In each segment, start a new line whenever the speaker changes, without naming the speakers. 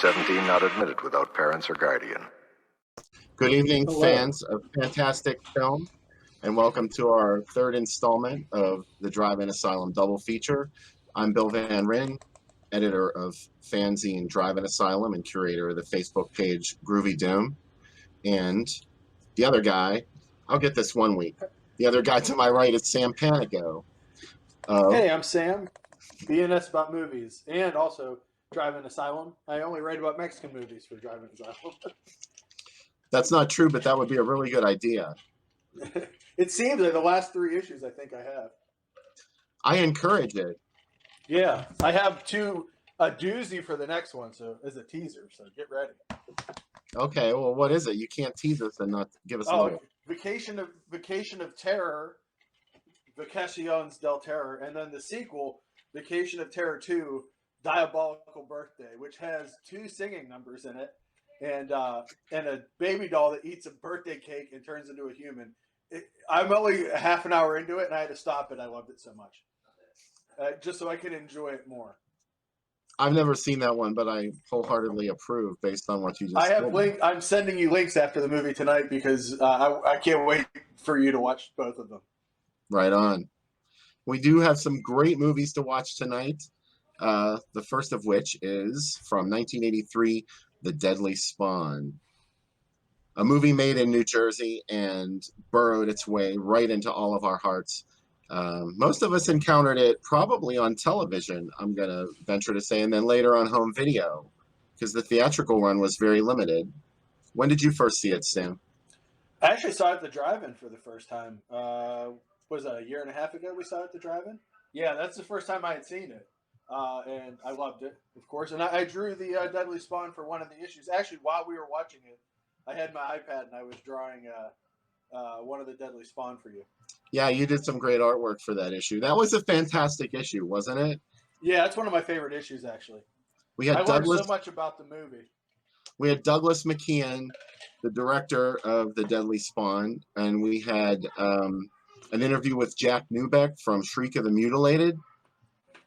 17 not admitted without parents or guardian.
Good evening,
Hello.
fans of fantastic film, and welcome to our third installment of the Drive-In Asylum double feature. I'm Bill Van Ryn, editor of fanzine Drive-In Asylum and curator of the Facebook page Groovy Doom. And the other guy, I'll get this one week. The other guy to my right is Sam Panico.
Hey, I'm Sam. BNS about movies and also Drive-In Asylum. I only write about Mexican movies for Drive-In Asylum.
That's not true, but that would be a really good idea.
It seems like the last 3 issues I think I have.
I encourage it.
Yeah, I have a doozy for the next one, so as a teaser. So get ready.
Okay, well, what is it? You can't tease us and not give us a little.
Vacation of Terror, Vacaciones del Terror, and then the sequel, Vacation of Terror 2, Diabolical Birthday, which has 2 singing numbers in it, and a baby doll that eats a birthday cake and turns into a human. I'm only half an hour into it, and I had to stop it. I loved it so much, just so I could enjoy it more.
I've never seen that one, but I wholeheartedly approve based on what you just said.
I'm sending you links after the movie tonight because I can't wait for you to watch both of them.
Right on. We do have some great movies to watch tonight. The first of which is from 1983, The Deadly Spawn. A movie made in New Jersey and burrowed its way right into all of our hearts. Most of us encountered it probably on television, I'm going to venture to say, and then later on home video, because the theatrical run was very limited. When did you first see it, Sam?
I actually saw it at the drive-in for the first time. Was that a year and a half ago we saw it at the drive-in? Yeah, that's the first time I had seen it. And I loved it, of course. And I drew the Deadly Spawn for one of the issues. Actually, while we were watching it, I had my iPad and I was drawing one of the Deadly Spawn for you.
Yeah, you did some great artwork for that issue. That was a fantastic issue, wasn't it?
Yeah, that's one of my favorite issues, actually.
I
learned so much about the movie.
We had Douglas McKeon, the director of The Deadly Spawn, and we had an interview with Jack Newbeck from Shriek of the Mutilated.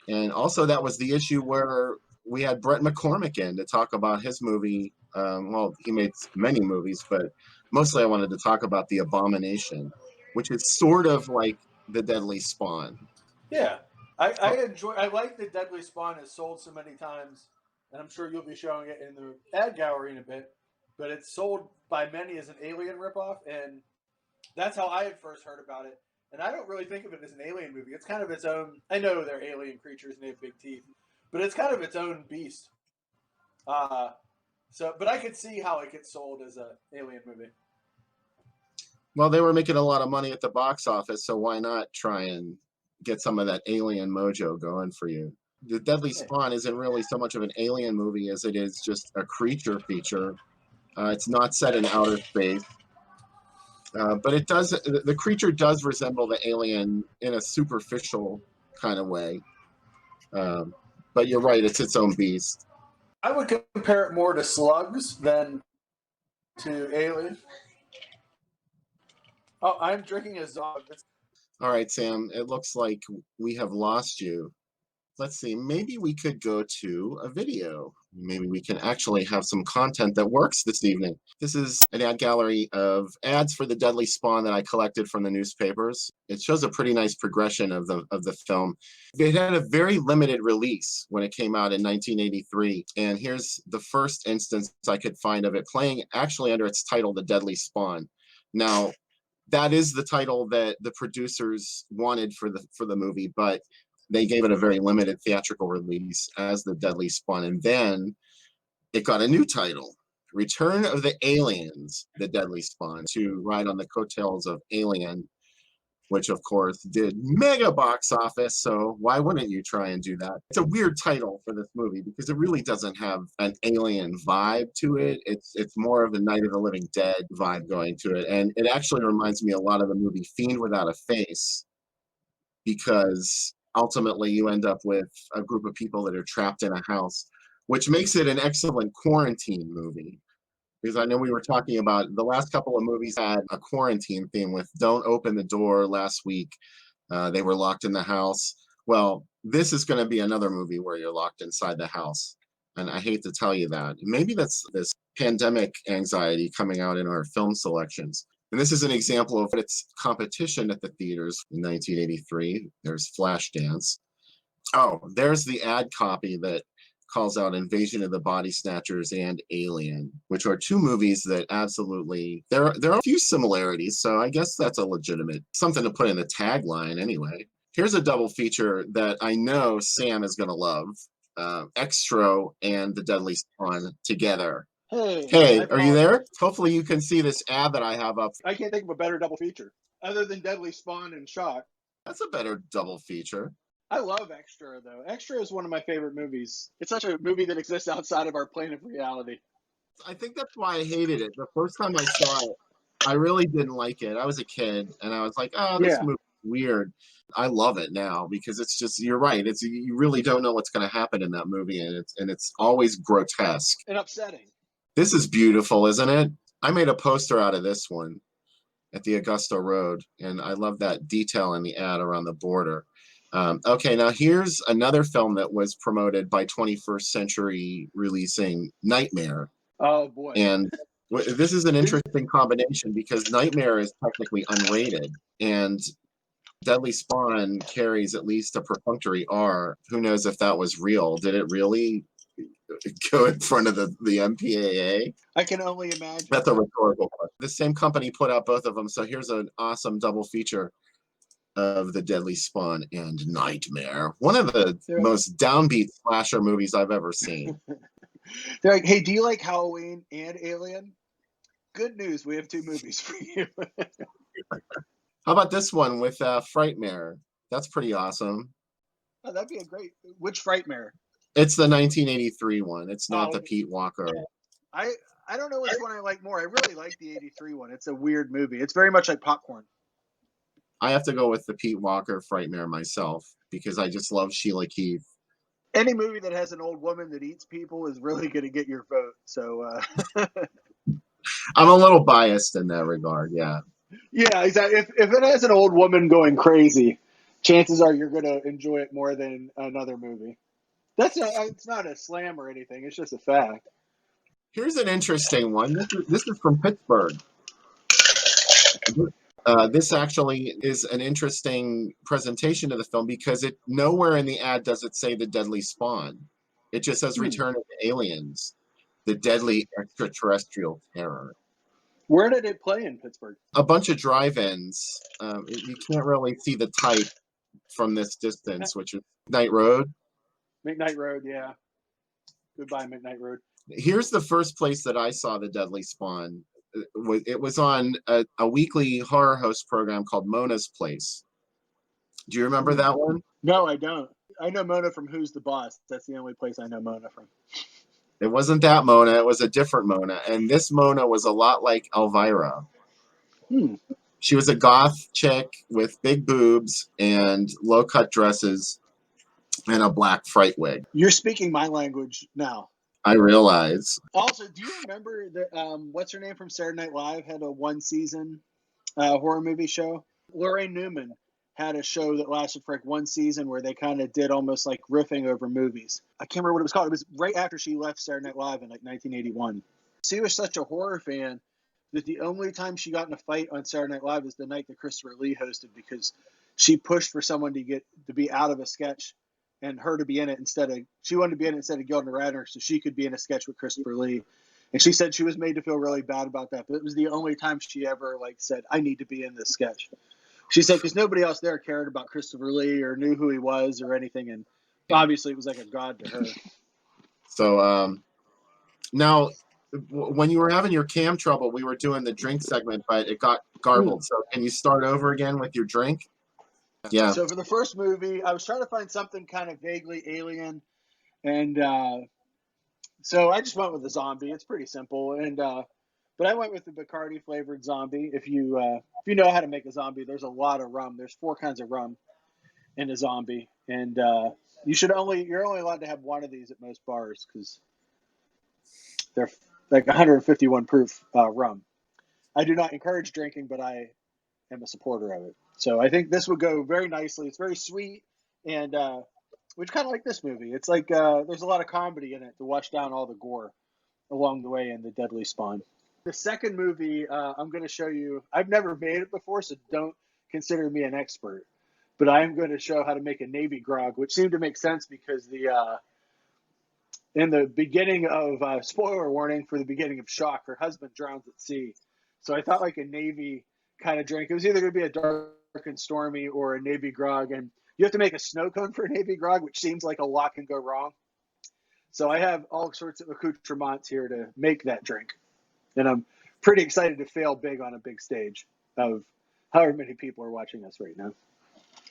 And also that was the issue where we had Brett McCormick in to talk about his movie. Well, he made many movies, but mostly I wanted to talk about The Abomination, which is sort of like The Deadly Spawn.
Yeah, I like The Deadly Spawn is sold so many times, and I'm sure you'll be showing it in the ad gallery in a bit, but it's sold by many as an Alien ripoff, and that's how I had first heard about it. And I don't really think of it as an Alien movie. It's kind of its own. I know they're alien creatures and they have big teeth, but it's kind of its own beast. But I could see how it gets sold as an Alien movie.
Well, they were making a lot of money at the box office, so why not try and get some of that alien mojo going for you? The Deadly Spawn isn't really so much of an alien movie as it is just a creature feature. It's not set in outer space. But the creature does resemble the alien in a superficial kind of way. But you're right, it's its own beast.
I would compare it more to slugs than to alien. Oh, I'm drinking a Zog.
All right, Sam, it looks like we have lost you. Let's see, maybe we could go to a video. Maybe we can actually have some content that works this evening. This is an ad gallery of ads for The Deadly Spawn that I collected from the newspapers. It shows a pretty nice progression of the film. It had a very limited release when it came out in 1983. And here's the first instance I could find of it playing actually under its title, The Deadly Spawn. Now, that is the title that the producers wanted for the movie, but they gave it a very limited theatrical release as The Deadly Spawn. And then it got a new title, Return of the Aliens, The Deadly Spawn, to ride on the coattails of Alien, which of course did mega box office. So why wouldn't you try and do that? It's a weird title for this movie because it really doesn't have an alien vibe to it. It's more of a Night of the Living Dead vibe going to it. And it actually reminds me a lot of the movie Fiend Without a Face, because ultimately you end up with a group of people that are trapped in a house, which makes it an excellent quarantine movie. Because I know we were talking about the last couple of movies had a quarantine theme with Don't Open the Door last week. They were locked in the house. Well, this is going to be another movie where you're locked inside the house. And I hate to tell you that. Maybe that's this pandemic anxiety coming out in our film selections. And this is an example of its competition at the theaters in 1983. There's Flashdance. Oh, there's the ad copy that calls out Invasion of the Body Snatchers and Alien, which are two movies that absolutely, there are a few similarities, so I guess that's a legitimate something to put in the tagline anyway. Here's a double feature that I know Sam is going to love. Extro and The Deadly Spawn together. Hey, are you there? Hopefully you can see this ad that I have up.
I can't think of a better double feature other than Deadly Spawn and Shock.
That's a better double feature.
I love Extra, though. Extra is one of my favorite movies. It's such a movie that exists outside of our plane of reality.
I think that's why I hated it. The first time I saw it, I really didn't like it. I was a kid, and I was like, oh, this movie is weird. I love it now because it's just, you're right. It's, you really don't know what's going to happen in that movie, and it's always grotesque.
And upsetting.
This is beautiful, isn't it? I made a poster out of this one at the Augusta Road, and I love that detail in the ad around the border. Okay, now here's another film that was promoted by 21st Century releasing Nightmare.
Oh, boy.
And this is an interesting combination because Nightmare is technically unrated, and Deadly Spawn carries at least a perfunctory R. Who knows if that was real? Did it really go in front of the MPAA?
I can only imagine.
That's a rhetorical question. The same company put out both of them, so here's an awesome double feature of The Deadly Spawn and Nightmare. One of the most downbeat slasher movies I've ever seen.
They're like, hey, do you like Halloween and Alien? Good news, we have two movies for you.
How about this one with Frightmare? That's pretty awesome.
Oh, that'd be a great... Which Frightmare?
It's the 1983 one. It's not the Pete Walker.
I don't know which one I like more. I really like the 83 one. It's a weird movie. It's very much like popcorn.
I have to go with the Pete Walker Frightmare myself because I just love Sheila Keith.
Any movie that has an old woman that eats people is really going to get your vote. So
I'm a little biased in that regard. Yeah.
Yeah, exactly. If it has an old woman going crazy, chances are you're going to enjoy it more than another movie. It's not a slam or anything. It's just a fact.
Here's an interesting one. This is from Pittsburgh. This actually is an interesting presentation of the film because nowhere in the ad does it say The Deadly Spawn. It just says Return of the Aliens, the deadly extraterrestrial terror.
Where did it play in Pittsburgh?
A bunch of drive-ins. You can't really see the type from this distance, which is Night Road.
McKnight Road, yeah. Goodbye, McKnight Road.
Here's the first place that I saw The Deadly Spawn. It was on a weekly horror host program called Mona's Place. Do you remember that one?
No, I don't. I know Mona from Who's the Boss. That's the only place I know Mona from.
It wasn't that Mona. It was a different Mona. And this Mona was a lot like Elvira. She was a goth chick with big boobs and low-cut dresses and a black fright wig.
You're speaking my language now.
I realize.
Also, do you remember that what's her name from Saturday Night Live had a one-season horror movie show? Lorraine Newman had a show that lasted for like one season where they kind of did almost like riffing over movies. I can't remember what it was called. It was right after she left Saturday Night Live in like 1981. She was such a horror fan that the only time she got in a fight on Saturday Night Live was the night that Christopher Lee hosted because she pushed for someone to be out of a sketch and her to be in it she wanted to be in it instead of Gilda Radner so she could be in a sketch with Christopher Lee. And she said she was made to feel really bad about that. But it was the only time she ever like said, I need to be in this sketch. She said, because nobody else there cared about Christopher Lee or knew who he was or anything. And obviously it was like a god to her.
So now when you were having your cam trouble, we were doing the drink segment, but it got garbled. So can you start over again with your drink? Yeah.
So for the first movie, I was trying to find something kind of vaguely alien. And so I just went with a zombie. It's pretty simple. And but I went with the Bacardi flavored zombie. If you know how to make a zombie, there's a lot of rum. There's 4 kinds of rum in a zombie. And you're only allowed to have one of these at most bars because they're like 151 proof rum. I do not encourage drinking, but I am a supporter of it. So I think this would go very nicely. It's very sweet and which kind of like this movie. It's like there's a lot of comedy in it to wash down all the gore along the way in the Deadly Spawn. The second movie I'm going to show you, I've never made it before, so don't consider me an expert. But I am going to show how to make a Navy grog, which seemed to make sense because in the beginning of spoiler warning for the beginning of Shock, her husband drowns at sea. So I thought like a Navy kind of drink. It was either going to be a dark and stormy or a Navy grog, and you have to make a snow cone for a Navy grog, which seems like a lot can go wrong. So I have all sorts of accoutrements here to make that drink, and I'm pretty excited to fail big on a big stage of however many people are watching us right now.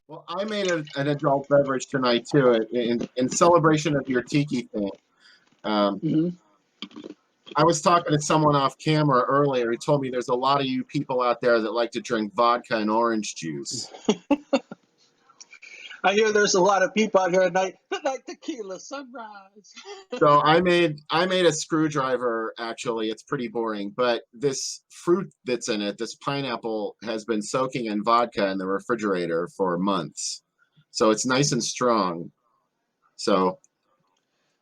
Well, I made an adult beverage tonight too, in celebration of your tiki thing. I was talking to someone off camera earlier. He told me there's a lot of you people out there that like to drink vodka and orange juice.
I hear there's a lot of people out here at night that like tequila sunrise.
So I made a screwdriver. Actually, it's pretty boring, but this fruit that's in it, this pineapple, has been soaking in vodka in the refrigerator for months, so it's nice and strong. So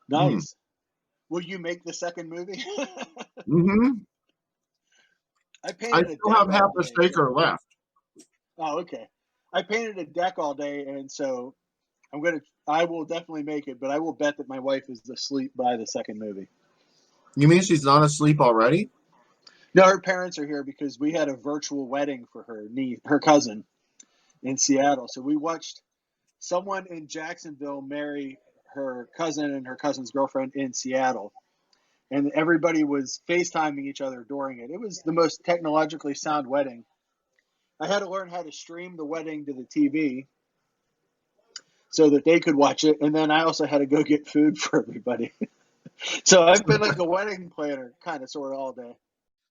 nice. Will you make the second movie?
I still have half a shaker left.
Oh, okay. I painted a deck all day, and so I will definitely make it, but I will bet that my wife is asleep by the second movie.
You mean she's not asleep already?
No, her parents are here because we had a virtual wedding for her cousin in Seattle. So we watched someone in Jacksonville marry her cousin and her cousin's girlfriend in Seattle. And everybody was FaceTiming each other during it. It was the most technologically sound wedding. I had to learn how to stream the wedding to the TV so that they could watch it. And then I also had to go get food for everybody. So I've been like a wedding planner kind of sort of all day.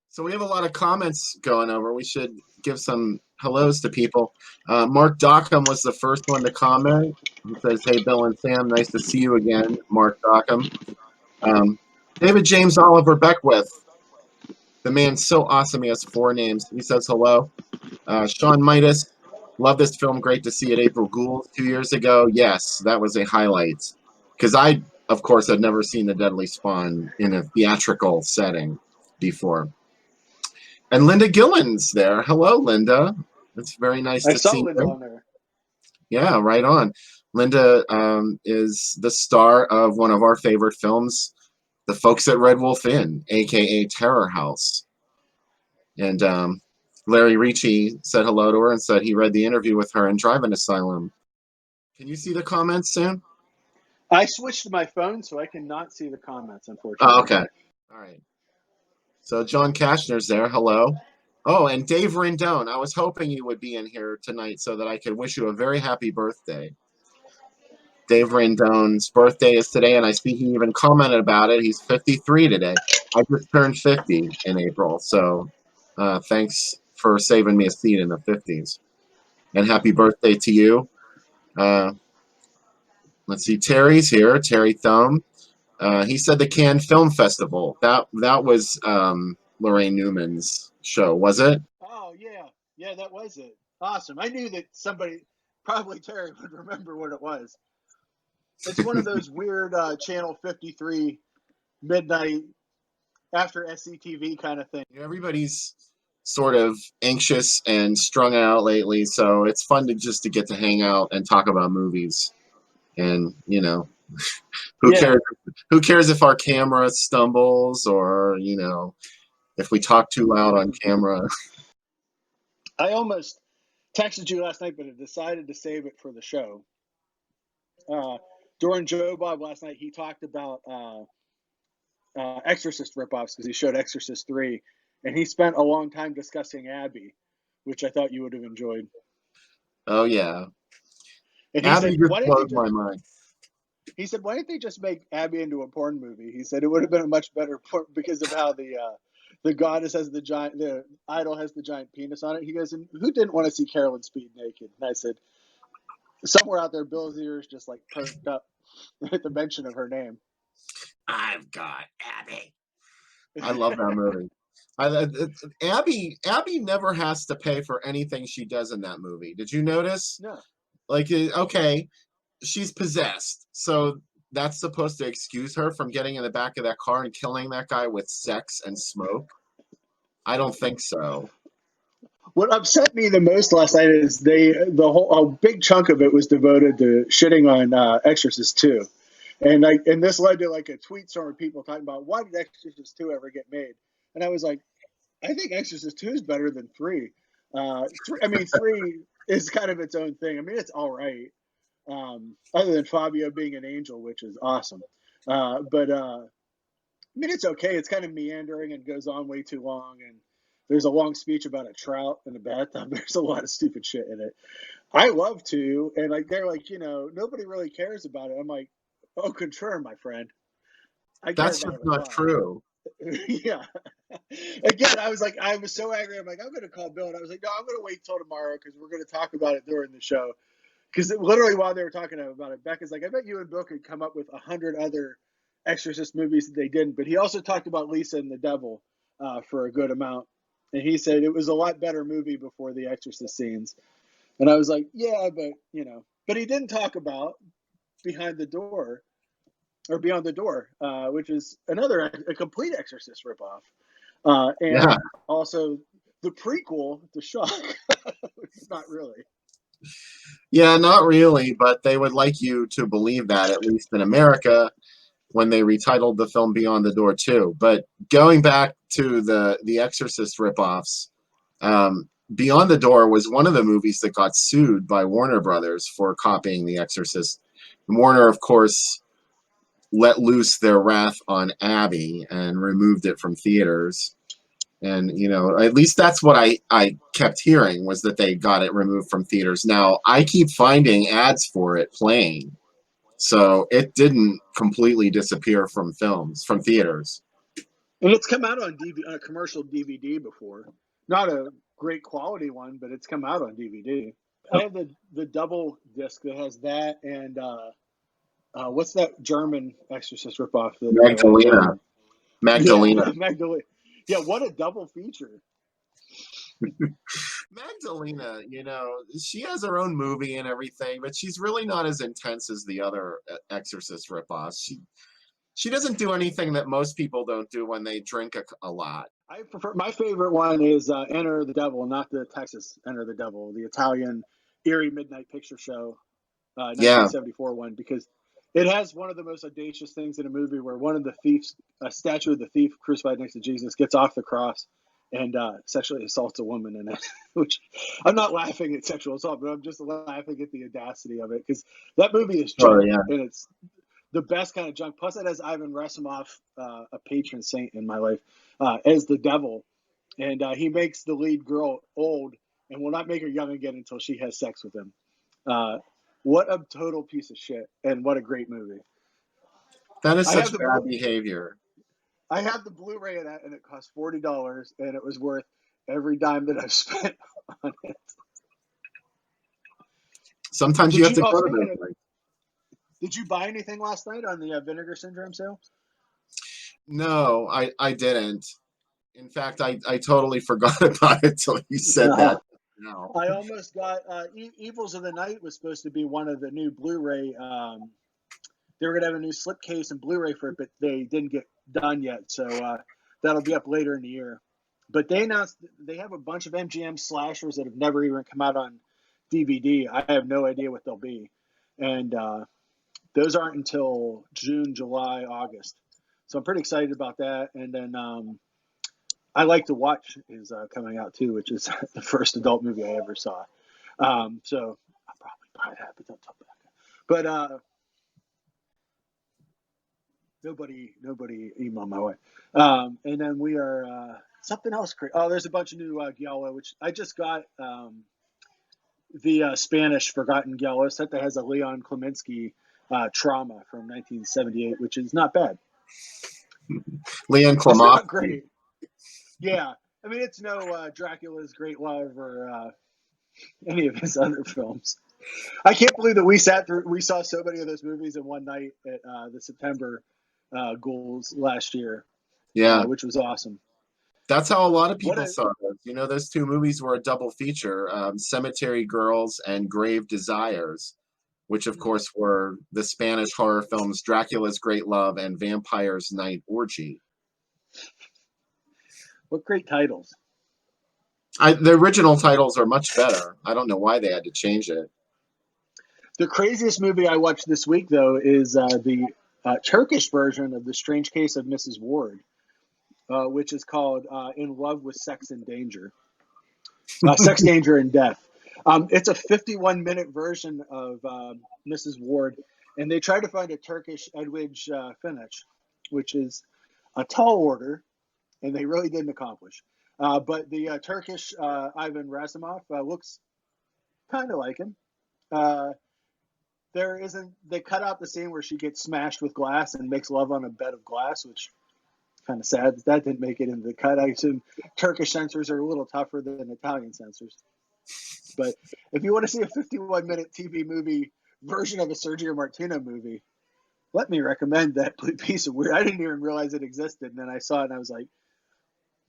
So we have a lot of comments going over. We should give some hellos to people. Mark Dockham was the first one to comment. He says, "Hey, Bill and Sam, nice to see you again." Mark Dockham. David James Oliver Beckwith. The man's so awesome. He has 4 names. He says hello. Sean Midas. Love this film. Great to see it. April Ghouls 2 years ago. Yes, that was a highlight. Because I, of course, had never seen The Deadly Spawn in a theatrical setting before. And Linda Gillen's there. Hello, Linda. It's very nice to see
Linda
you.
on there.
Yeah, right on. Linda is the star of one of our favorite films, The Folks at Red Wolf Inn, a.k.a. Terror House. And Larry Ricci said hello to her and said he read the interview with her in Drive-In Asylum. Can you see the comments, Sam?
I switched to my phone, so I cannot see the comments, unfortunately.
Oh, okay. All right. So John Kashner's there. Hello. Oh, and Dave Rendon. I was hoping you would be in here tonight so that I could wish you a very happy birthday. Dave Rendon's birthday is today, and I see he even commented about it. He's 53 today. I just turned 50 in April, so thanks for saving me a seat in the 50s. And happy birthday to you. Let's see, Terry's here. Terry Thumb. He said the Cannes Film Festival. That was Lorraine Newman's show, was it?
Oh, yeah, that was it. Awesome. I knew that somebody, probably Terry, would remember what it was. It's one of those weird Channel 53 midnight after SCTV kind of thing.
Everybody's sort of anxious and strung out lately, so it's fun to just to get to hang out and talk about movies. And who cares if our camera stumbles or if we talk too loud on camera.
I almost texted you last night, but I decided to save it for the show. During Joe Bob last night, he talked about Exorcist ripoffs because he showed Exorcist 3, and he spent a long time discussing Abby, which I thought you would have enjoyed.
Oh, yeah.
And
Abby just blows my mind.
He said, "Why didn't they just make Abby into a porn movie?" He said it would have been a much better porn because of how the goddess has the idol has the giant penis on it. He goes, "And who didn't want to see Carolyn Speed naked?" And I said, somewhere out there, Bill's ears just like perked up at the mention of her name.
I've got Abby. I love that movie. Abby never has to pay for anything she does in that movie. Did you notice?
No.
Like, okay, she's possessed. So that's supposed to excuse her from getting in the back of that car and killing that guy with sex and smoke? I don't think so.
What upset me the most last night is a big chunk of it was devoted to shitting on Exorcist 2. And this led to like a tweet storm of people talking about, why did Exorcist 2 ever get made? And I was like, I think Exorcist 2 is better than 3. 3 is kind of its own thing. I mean, it's all right. Other than Fabio being an angel, which is awesome. I mean, it's okay. It's kind of meandering and goes on way too long. And there's a long speech about a trout in a bathtub. There's a lot of stupid shit in it. I love to. And like, they're like, nobody really cares about it. I'm like, oh, contraire, my friend. I care
That's
about
just
it a
not
lot.
true.
Yeah. Again, I was so angry. I'm like, I'm going to call Bill. And I was like, no, I'm going to wait till tomorrow because we're going to talk about it during the show. Because literally while they were talking about it, Becca's like, I bet you and Bill could come up with 100 other Exorcist movies that they didn't. But he also talked about Lisa and the Devil for a good amount. And he said it was a lot better movie before the Exorcist scenes. And I was like, yeah, but he didn't talk about Behind the Door or Beyond the Door, which is a complete Exorcist ripoff. And also the prequel, The Shock, which is not really.
Yeah, not really, but they would like you to believe that, at least in America, when they retitled the film Beyond the Door 2. But going back to the Exorcist ripoffs, Beyond the Door was one of the movies that got sued by Warner Brothers for copying The Exorcist. And Warner, of course, let loose their wrath on Abby and removed it from theaters. And, at least that's what I kept hearing, was that they got it removed from theaters. Now, I keep finding ads for it playing. So it didn't completely disappear from theaters.
And it's come out on a commercial DVD before. Not a great quality one, but it's come out on DVD. I have the double disc that has that and what's that German Exorcist ripoff?
Magdalena.
Yeah, Magdalena. Yeah, what a double feature.
Magdalena, she has her own movie and everything, but she's really not as intense as the other Exorcist ripoffs. She doesn't do anything that most people don't do when they drink a lot.
I prefer, my favorite one is Enter the Devil, not the Texas Enter the Devil, the Italian eerie midnight picture show, 1974 one, because it has one of the most audacious things in a movie where one of the thieves, a statue of the thief crucified next to Jesus, gets off the cross and sexually assaults a woman in it. Which I'm not laughing at sexual assault, but I'm just laughing at the audacity of it, because that movie is junk, and it's the best kind of junk. Plus, it has Ivan Rassimov, a patron saint in my life, as the devil, and he makes the lead girl old and will not make her young again until she has sex with him. What a total piece of shit, and what a great movie.
That is such bad behavior.
I have the Blu-ray of that, and it cost $40, and it was worth every dime that I've spent on it.
Sometimes you have to go to those things.
Did you buy anything last night on the Vinegar Syndrome sale?
No, I didn't. In fact, I totally forgot about it till you said that. No.
I almost got Evils of the Night was supposed to be one of the new Blu-ray. They were going to have a new slipcase and Blu-ray for it, but they didn't get done yet. So that'll be up later in the year. But they announced they have a bunch of MGM slashers that have never even come out on DVD. I have no idea what they'll be. And those aren't until June, July, August. So I'm pretty excited about that. And then I Like to Watch is coming out too, which is the first adult movie I ever saw. So I'll probably buy that, but don't tell Becca. But nobody email my way. And then we are something else. Oh, there's a bunch of new Giallo, which I just got the Spanish Forgotten Giallo set that has a Leon Kliminski Trauma from 1978, which is not bad.
Leon Kliminski.
Not great. Yeah, I mean, it's no Dracula's Great Love or any of his other films. I can't believe that we saw so many of those movies in one night at the September Ghouls last year.
Yeah,
which was awesome.
That's how a lot of people saw those. Those two movies were a double feature: Cemetery Girls and Grave Desires. which of course were the Spanish horror films Dracula's Great Love and Vampire's Night Orgy.
What great titles.
The original titles are much better. I don't know why they had to change it.
The craziest movie I watched this week, though, is the Turkish version of The Strange Case of Mrs. Ward, which is called In Love with Sex and Danger. Sex, Danger, and Death. It's a 51-minute version of Mrs. Ward, and they tried to find a Turkish Edwidge Finch, which is a tall order, and they really didn't accomplish. But the Turkish Ivan Rasimov looks kind of like him. They cut out the scene where she gets smashed with glass and makes love on a bed of glass, which kind of sad. That didn't make it into the cut. I assume Turkish censors are a little tougher than Italian censors. But if you want to see a 51-minute TV movie version of a Sergio Martino movie, let me recommend that piece of weird. I didn't even realize it existed, and then I saw it and I was like,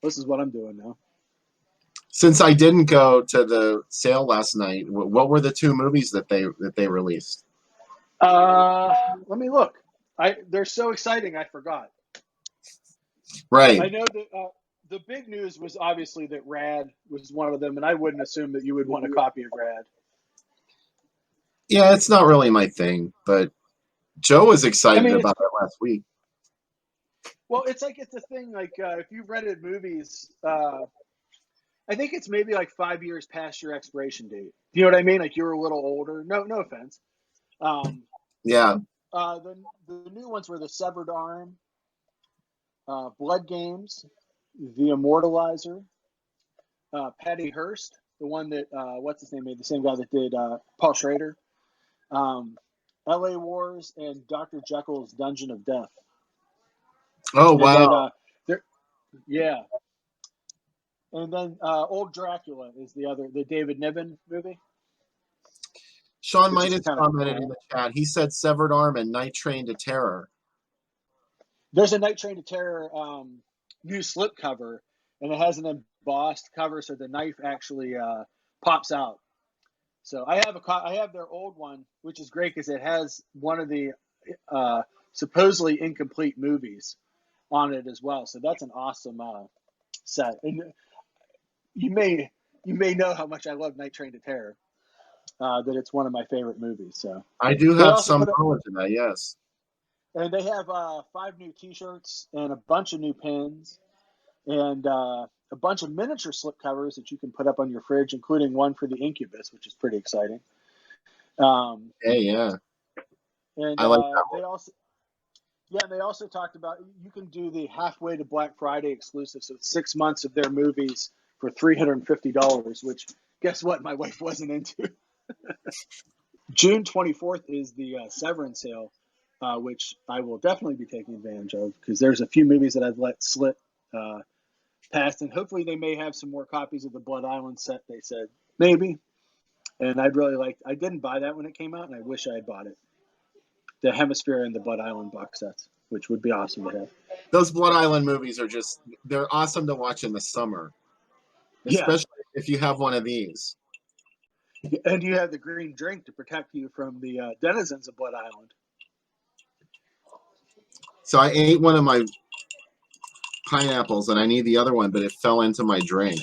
this is what I'm doing now.
Since I didn't go to the sale last night, what were the two movies that they released?
Let me look. They're so exciting, I forgot.
Right.
I know that the big news was obviously that Rad was one of them, and I wouldn't assume that you would want a copy of Rad.
Yeah, it's not really my thing, but Joe was excited about it last week.
Well, it's a thing, like, if you've rented movies, I think it's maybe like 5 years past your expiration date. You know what I mean? Like, you're a little older. No offense.
Yeah.
The new ones were The Severed Arm, Blood Games, The Immortalizer, Patty Hearst, the one that what's his name made, the same guy that did Paul Schrader, L.A. Wars, and Dr. Jekyll's Dungeon of Death.
Oh, wow.
And then, yeah. And then Old Dracula is the David Niven movie.
Sean might have commented in the chat. He said Severed Arm and Night Train to Terror.
There's a Night Train to Terror new slipcover, and it has an embossed cover, so the knife actually pops out. So I have their old one, which is great because it has one of the supposedly incomplete movies on it as well. So that's an awesome set. And you may know how much I love Night Train to Terror. That it's one of my favorite movies. So
I do have some knowledge of that, yes.
And they have 5 new T-shirts and a bunch of new pins and a bunch of miniature slipcovers that you can put up on your fridge, including one for the Incubus, which is pretty exciting.
Hey, yeah.
And
I like that one.
They also talked about you can do the halfway to Black Friday exclusive, so it's 6 months of their movies for $350, which guess what? My wife wasn't into. June 24th is the Severance sale, which I will definitely be taking advantage of because there's a few movies that I've let slip past, and hopefully they may have some more copies of the Blood Island set. They said maybe, and I'd really like. I didn't buy that when it came out, and I wish I had bought it. The Hemisphere and the Blood Island box sets, which would be awesome to have.
Those Blood Island movies are they're awesome to watch in the summer, especially if you have one of these.
And you have the green drink to protect you from the denizens of Blood Island.
So I ate one of my pineapples, and I need the other one, but it fell into my drink.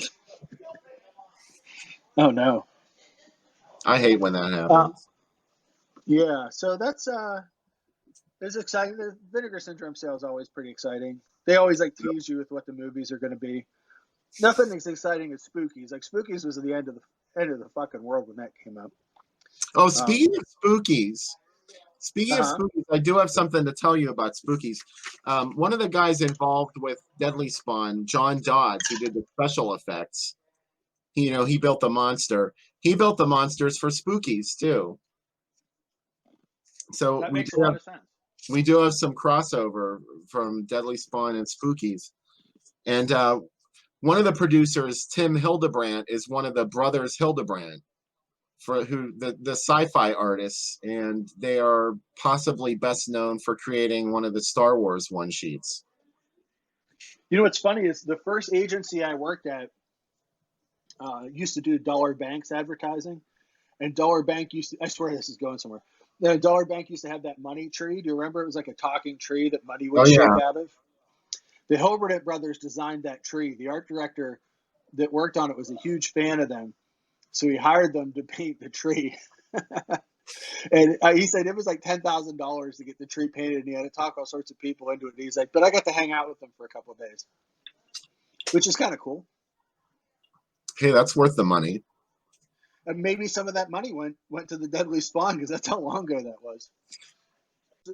Oh, no.
I hate when that happens.
Yeah, so that's it's exciting. The Vinegar Syndrome sale is always pretty exciting. They always tease you with what the movies are going to be. Nothing as exciting as Spookies. Like, Spookies was at the end of the fucking world when that came up.
Oh, speaking of Spookies, I do have something to tell you about Spookies. One of the guys involved with Deadly Spawn, John Dodds, who did the special effects, he built the monster. He built the monsters for Spookies too. So
that makes a lot of sense.
We do have some crossover from Deadly Spawn and Spookies. And one of the producers, Tim Hildebrandt, is one of the brothers Hildebrandt, the sci-fi artists, and they are possibly best known for creating one of the Star Wars one-sheets.
You know what's funny is the first agency I worked at used to do Dollar Bank's advertising, and Dollar Bank I swear this is going somewhere. The Dollar Bank used to have that money tree. Do you remember? It was like a talking tree that money would
Oh
shake
yeah.
out of. The Hilbert brothers designed that tree. The art director that worked on it was a huge fan of them, so he hired them to paint the tree. And he said it was like $10,000 to get the tree painted, and he had to talk all sorts of people into it. And he's like, but I got to hang out with them for a couple of days, which is kind of cool.
Hey, that's worth the money.
And maybe some of that money went to the Deadly Spawn, because that's how long ago that was.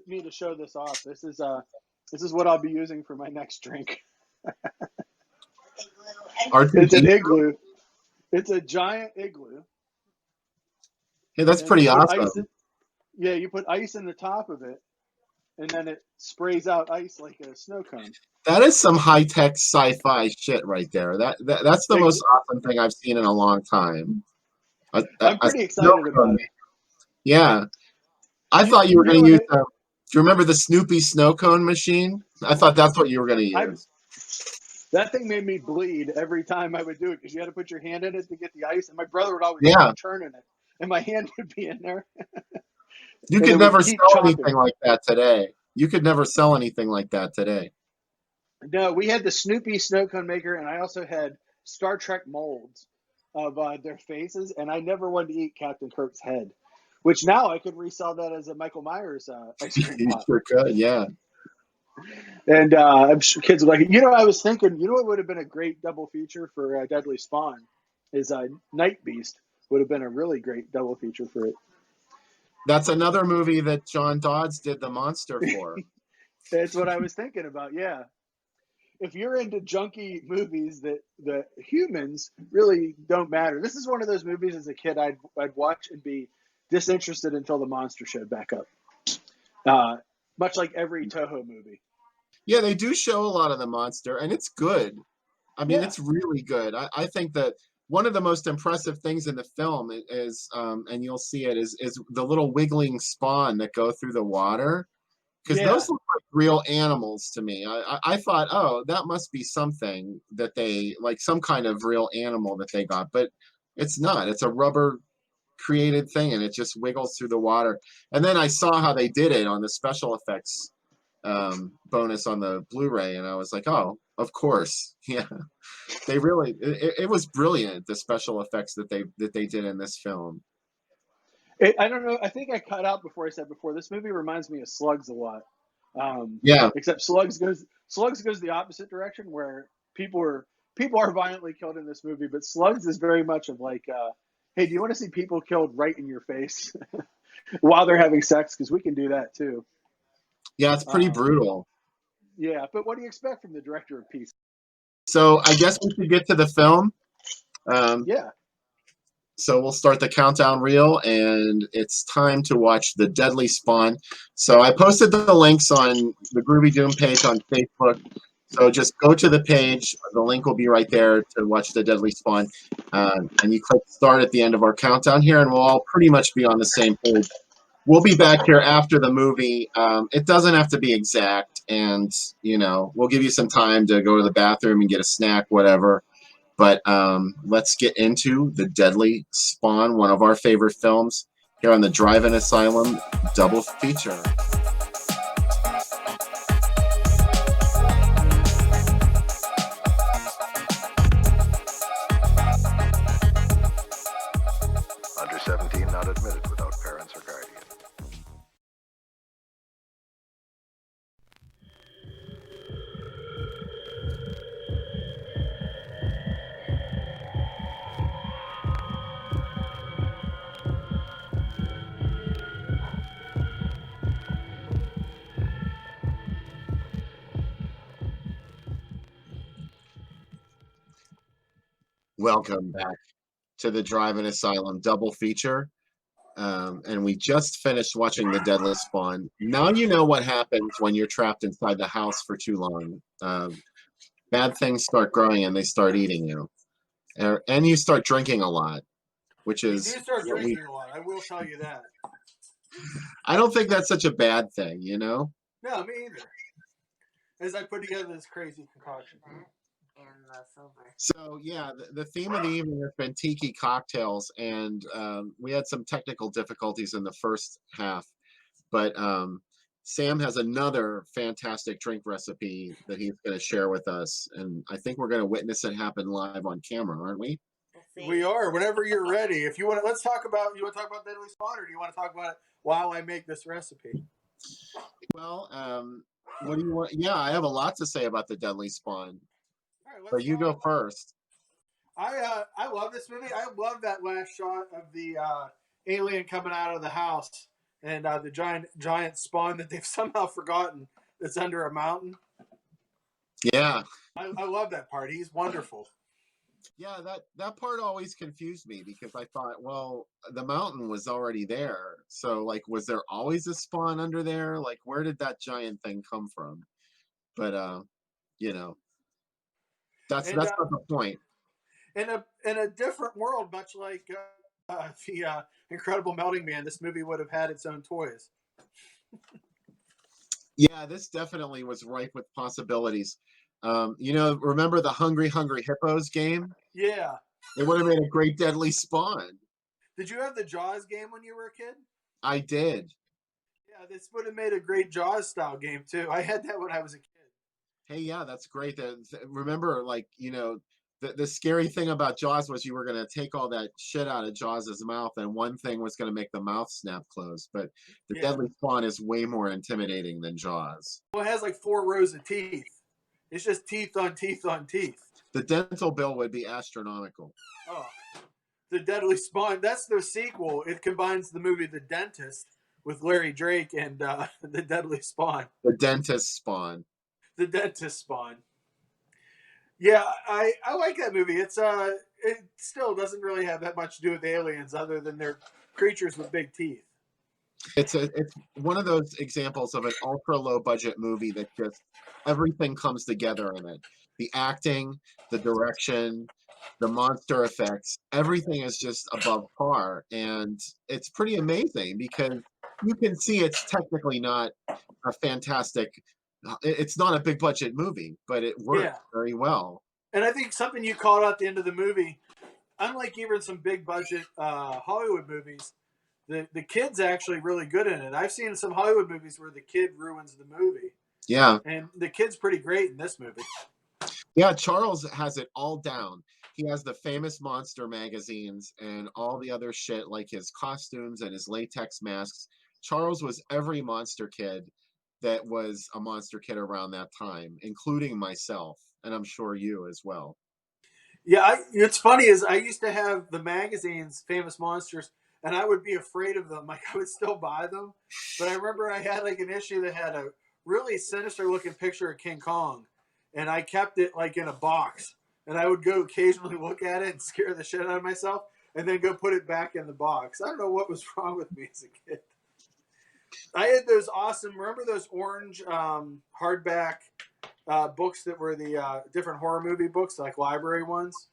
Me to show this off. This is what I'll be using for my next drink. It's an igloo. It's a giant igloo.
Hey, that's pretty awesome.
You put ice in the top of it, and then it sprays out ice like a snow cone.
That is some high-tech sci-fi shit right there. That's the most awesome thing I've seen in a long time.
I'm pretty excited about it.
Yeah. I thought you were going to use do you remember the Snoopy snow cone machine? I thought that's what you were going to use.
That thing made me bleed every time I would do it, because you had to put your hand in it to get the ice, and my brother would always turn in it, and my hand would be in there.
You could never sell anything like that today. You could never sell anything like that today.
No, we had the Snoopy snow cone maker, and I also had Star Trek molds of their faces, and I never wanted to eat Captain Kirk's head, which now I could resell that as a Michael Myers ice cream
You
pop.
sure could, yeah.
And I'm sure kids would like it. I was thinking, what would have been a great double feature for Deadly Spawn is Night Beast would have been a really great double feature for it.
That's another movie that John Dodds did the monster for.
That's what I was thinking about, yeah. If you're into junky movies that the humans really don't matter. This is one of those movies as a kid I'd watch and be disinterested until the monster showed back up. Much like every Toho movie.
Yeah, they do show a lot of the monster, and it's good. I mean, it's really good. I think that one of the most impressive things in the film is and you'll see it, is the little wiggling spawn that go through the water. Because those look like real animals to me. I thought, oh, that must be something that they, like some kind of real animal that they got. But it's not. It's a rubber created thing, and it just wiggles through the water. And then I saw how they did it on the special effects bonus on the Blu-ray, and I was like, oh, of course. Yeah. They really, it was brilliant, the special effects that they did in this film.
I don't know. I think I cut out before I said before. This movie reminds me of Slugs a lot. Except Slugs goes the opposite direction, where people are violently killed in this movie, but Slugs is very much of like, hey, do you want to see people killed right in your face while they're having sex? Because we can do that too.
Yeah, it's pretty brutal.
Yeah, but what do you expect from the director of Peace?
So I guess we should get to the film.
Yeah.
So we'll start the countdown reel, and it's time to watch The Deadly Spawn. So I posted the links on the Groovy Doom page on Facebook. So just go to the page. The link will be right there to watch The Deadly Spawn. And you click start at the end of our countdown here, and we'll all pretty much be on the same page. We'll be back here after the movie. It doesn't have to be exact, and, we'll give you some time to go to the bathroom and get a snack, whatever. But let's get into The Deadly Spawn, one of our favorite films, here on the Drive-In Asylum double feature.
Under 17 not admitted without parents or guardian.
Welcome back to the Drive-In Asylum double feature. And we just finished watching The Deadly Spawn. Now you know what happens when you're trapped inside the house for too long. Bad things start growing, and they start eating you. And you start drinking a lot, which is...
You do start drinking a lot, I will tell you that.
I don't think that's such a bad thing,
No, me either. As I put together this crazy concoction.
and the silver.
So yeah, the theme of the evening has been tiki cocktails, and we had some technical difficulties in the first half, but Sam has another fantastic drink recipe that he's going to share with us, and I think we're going to witness it happen live on camera, aren't we?
We are. Whenever you're ready. If you want to, let's talk about. You want to talk about Deadly Spawn, or do you want to talk about it while I make this recipe?
Well, what do you want? Yeah, I have a lot to say about the Deadly Spawn.
All right,
But you go first.
I love this movie. I love that last shot of the alien coming out of the house and the giant spawn that they've somehow forgotten that's under a mountain.
Yeah.
I love that part. He's wonderful.
Yeah, that part always confused me because I thought, well, the mountain was already there. So like, was there always a spawn under there? Like, where did that giant thing come from? But you know, that's not the point.
In a different world, much like the Incredible Melting Man, this movie would have had its own toys.
Yeah, this definitely was ripe with possibilities. Remember the Hungry Hungry Hippos game?
Yeah.
It would have made a great Deadly Spawn.
Did you have the Jaws game when you were a kid?
I did.
Yeah, this would have made a great Jaws style game too. I had that when I was a kid.
Hey, yeah, that's great. Remember, like, the scary thing about Jaws was you were going to take all that shit out of Jaws' mouth, and one thing was going to make the mouth snap closed. But the Deadly Spawn is way more intimidating than Jaws.
Well, it has like 4 rows of teeth. It's just teeth on teeth on teeth.
The dental bill would be astronomical.
Oh, the Deadly Spawn. That's the sequel. It combines the movie The Dentist with Larry Drake and the Deadly Spawn.
The Dentist Spawn.
The Dentist Spawn. Yeah, I like that movie. It still doesn't really have that much to do with aliens other than they're creatures with big teeth.
It's one of those examples of an ultra low budget movie that just everything comes together in it. The acting, the direction, the monster effects, everything is just above par, and it's pretty amazing because you can see it's technically not a fantastic. It's not a big budget movie, but it works very well.
And I think something you called out at the end of the movie, unlike even some big budget Hollywood movies, the kid's actually really good in it. I've seen some Hollywood movies where the kid ruins the movie.
Yeah.
And the kid's pretty great in this movie.
Yeah, Charles has it all down. He has the famous monster magazines and all the other shit, like his costumes and his latex masks. Charles was every monster kid that was a monster kid around that time, including myself, and I'm sure you as well.
Yeah, it's funny is I used to have the magazines, Famous Monsters, and I would be afraid of them. Like I would still buy them, but I remember I had like an issue that had a really sinister looking picture of King Kong, and I kept it like in a box, and I would go occasionally look at it and scare the shit out of myself, and then go put it back in the box. I don't know what was wrong with me as a kid. I had those awesome. Remember those orange hardback books that were the different horror movie books, like library ones?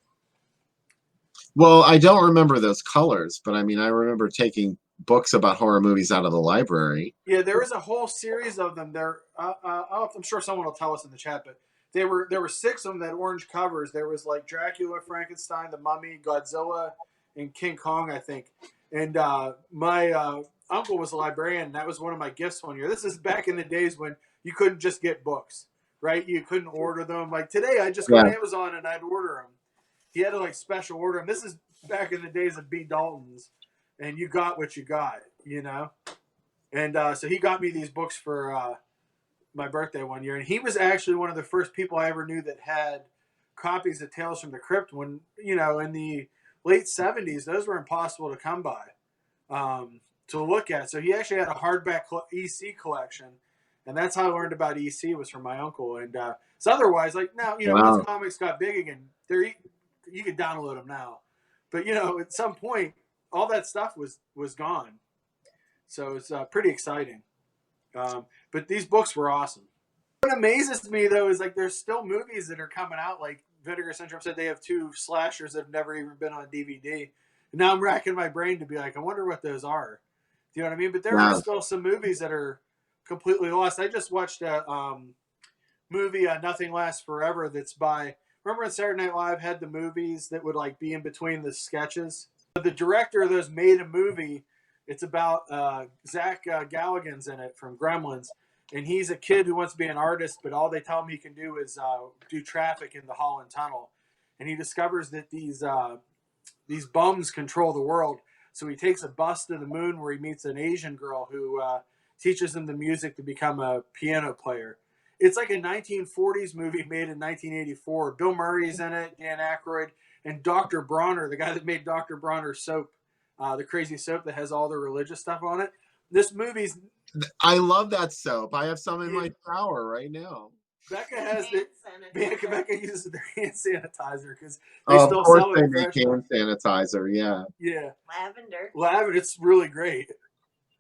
Well, I don't remember those colors, but I mean, I remember taking books about horror movies out of the library.
Yeah, there was a whole series of them. I'm sure someone will tell us in the chat, but there were 6 of them that had orange covers. There was like Dracula, Frankenstein, the Mummy, Godzilla, and King Kong, I think. And my uncle was a librarian, and that was one of my gifts one year. This is back in the days when you couldn't just get books, right? You couldn't order them. Like today, I just go to Amazon and I'd order them. He had to like special order them. This is back in the days of B. Dalton's, and you got what you got, you know? And so he got me these books for my birthday one year, and he was actually one of the first people I ever knew that had copies of Tales from the Crypt when, in the late 70s, those were impossible to come by to look at. So he actually had a hardback EC collection, and that's how I learned about EC was from my uncle. And so otherwise, like now, once comics got big again, you could download them now. But, at some point, all that stuff was gone. So it's pretty exciting. But these books were awesome. What amazes me, though, is like there's still movies that are coming out. Like Vinegar Syndrome said they have 2 slashers that have never even been on DVD. And now I'm racking my brain to be like, I wonder what those are. Do you know what I mean? But there are still some movies that are completely lost. I just watched a movie, Nothing Lasts Forever, that's by remember when Saturday Night Live had the movies that would like be in between the sketches? The director of those made a movie. It's about Zach Galligan's in it from Gremlins, and he's a kid who wants to be an artist, but all they tell him he can do is do traffic in the Holland Tunnel, and he discovers that these bums control the world. So he takes a bus to the moon where he meets an Asian girl who teaches him the music to become a piano player. It's like a 1940s movie made in 1984. Bill Murray's in it, Dan Aykroyd, and Dr. Bronner, the guy that made Dr. Bronner's soap, the crazy soap that has all the religious stuff on it. This movie's...
I love that soap. I have some in my shower right now.
Becca has Becca uses their hand sanitizer because
they
still
of course
sell it.
They make hand sanitizer, yeah.
Yeah.
Lavender.
It's really great.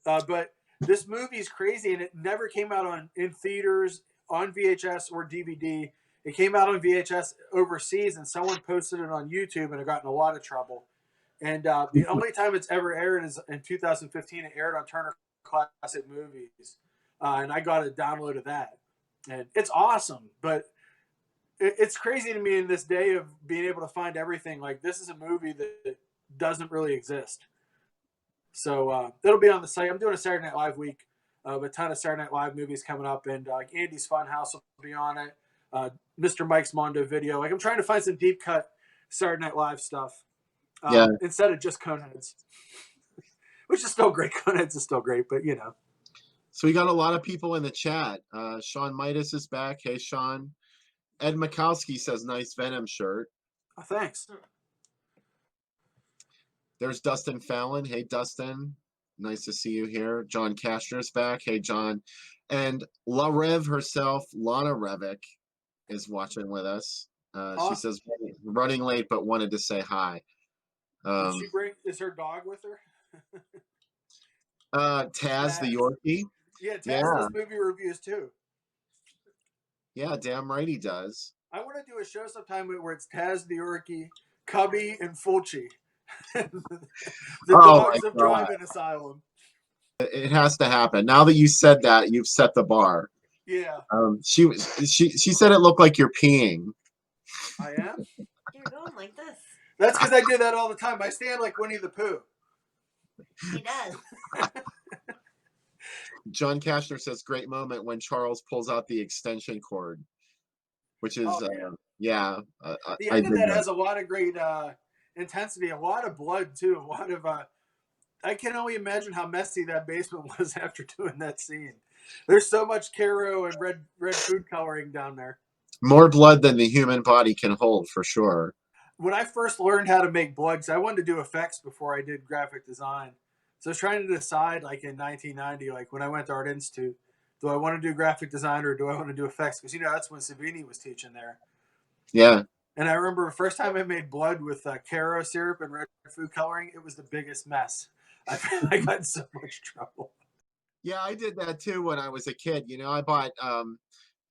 But this movie's crazy, and it never came out in theaters, on VHS or DVD. It came out on VHS overseas, and someone posted it on YouTube, and it got in a lot of trouble. And the only time it's ever aired is in 2015. It aired on Turner Classic Movies, and I got a download of that. And it's awesome, but it's crazy to me in this day of being able to find everything. Like, this is a movie that doesn't really exist. So it'll be on the site. I'm doing a Saturday Night Live week of a ton of Saturday Night Live movies coming up, and Andy's Funhouse will be on it. Mr. Mike's Mondo Video. Like, I'm trying to find some deep cut Saturday Night Live stuff instead of just Coneheads, which is still great. Coneheads is still great, but you know.
So we got a lot of people in the chat. Sean Midas is back. Hey, Sean. Ed Mikowski says, nice Venom shirt.
Oh, thanks.
There's Dustin Fallon. Hey, Dustin. Nice to see you here. John Castro's back. Hey, John. And La Rev herself, Lana Revick, is watching with us. She says, running late, but wanted to say hi.
Is her dog with her?
Taz the Yorkie.
Yeah, Taz does movie reviews too.
Yeah, damn right he does.
I want to do a show sometime where it's Taz the Yorkie, Cubby, and Fulci. the dogs of Drive-In Asylum.
It has to happen. Now that you said that, you've set the bar.
Yeah.
She said it looked like you're peeing.
I am?
You're going like this.
That's because I do that all the time. I stand like Winnie the Pooh.
He does.
John Kashner says, great moment when Charles pulls out the extension cord, which is,
the
I
end of that
that
has a lot of great intensity, a lot of blood too, a lot of, I can only imagine how messy that basement was after doing that scene. There's so much Caro and red food coloring down there.
More blood than the human body can hold, for sure.
When I first learned how to make blood, because I wanted to do effects before I did graphic design. So I was trying to decide, like in 1990, like when I went to Art Institute, do I want to do graphic design or do I want to do effects? Because, that's when Savini was teaching there.
Yeah.
And I remember the first time I made blood with Caro syrup and red food coloring, it was the biggest mess. I got in so much trouble.
Yeah, I did that too when I was a kid. I bought,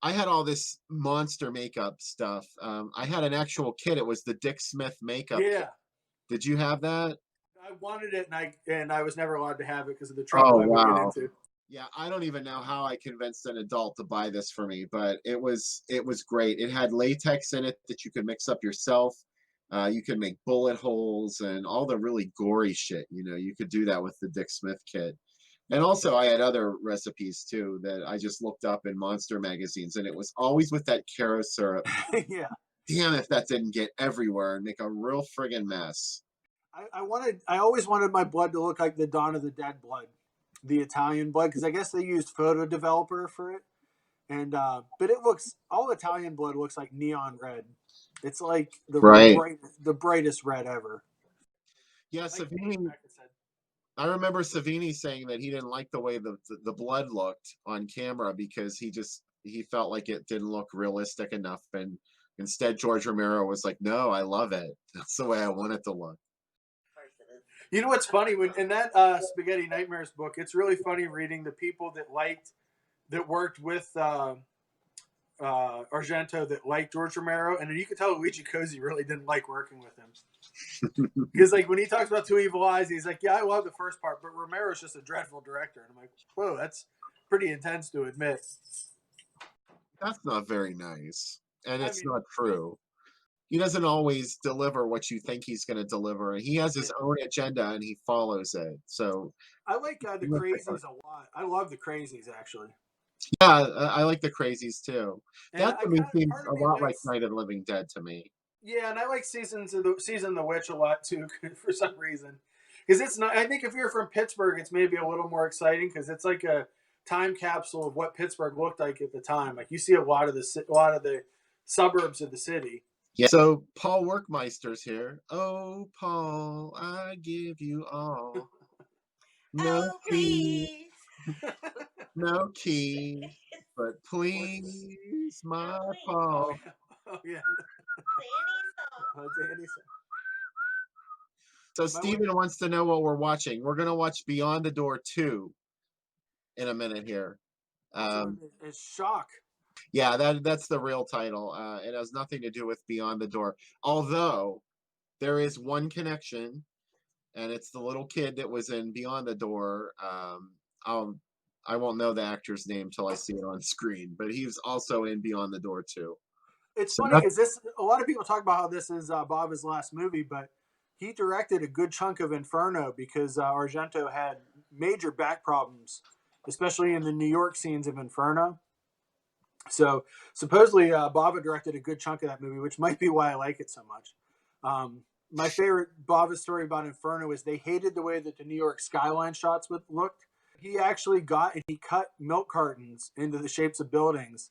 I had all this monster makeup stuff. I had an actual kit. It was the Dick Smith makeup kit. Did you have that?
I wanted it, and I was never allowed to have it because of the trouble I would get into.
Yeah, I don't even know how I convinced an adult to buy this for me, but it was great. It had latex in it that you could mix up yourself. You could make bullet holes and all the really gory shit. You could do that with the Dick Smith kit. And also I had other recipes too that I just looked up in monster magazines, and it was always with that Caro syrup.
Yeah.
Damn if that didn't get everywhere and make a real friggin' mess.
I always wanted my blood to look like the Dawn of the Dead blood, the Italian blood, because I guess they used Photo Developer for it. And but it looks, all Italian blood looks like neon red. It's like the brightest red ever.
Yeah, Savini. I remember Savini saying that he didn't like the way the blood looked on camera because he felt like it didn't look realistic enough, and instead George Romero was like, no, I love it. That's the way I want it to look.
You know what's funny? In that Spaghetti Nightmares book, it's really funny reading the people that worked with Argento that liked George Romero, and you could tell Luigi Cozzi really didn't like working with him. Because like when he talks about Two Evil Eyes, he's like, yeah, I love the first part, but Romero's just a dreadful director. And I'm like, whoa, that's pretty intense to admit.
That's not very nice. And it's not true. he doesn't always deliver what you think he's going to deliver, and he has his own agenda and he follows it. So
I like the Crazies a lot. I love the Crazies actually.
yeah, I like the Crazies too.
And
That
I
to me
kind of,
seems
part
a
of me
lot like
likes,
Night of the Living Dead to me.
yeah, and I like Season of the Witch a lot too for some reason. Because it's not. I think if you're from Pittsburgh, it's maybe a little more exciting because it's like a time capsule of what Pittsburgh looked like at the time. Like you see a lot of the suburbs of the city.
Yeah. So Paul Workmeister's here. Oh, Paul, I give you all. No
Oh,
key,
please.
no key, but please, my
Oh, please.
Paul.
Oh yeah, oh yeah.
Danny's song.
Danny's.
So Steven wants to know what we're watching. We're gonna watch Beyond the Door 2 in a minute here.
It's Shock.
Yeah, that's the real title. It has nothing to do with Beyond the Door, although there is one connection, and it's the little kid that was in Beyond the Door. I won't know the actor's name till I see it on screen, but he was also in Beyond the Door too.
It's
So
funny because a lot of people talk about how this is Bob's last movie, but he directed a good chunk of Inferno because Argento had major back problems, especially in the New York scenes of Inferno. So supposedly Bava directed a good chunk of that movie, which might be why I like it so much. My favorite Bava story about Inferno is they hated the way that the New York skyline shots looked. He actually he cut milk cartons into the shapes of buildings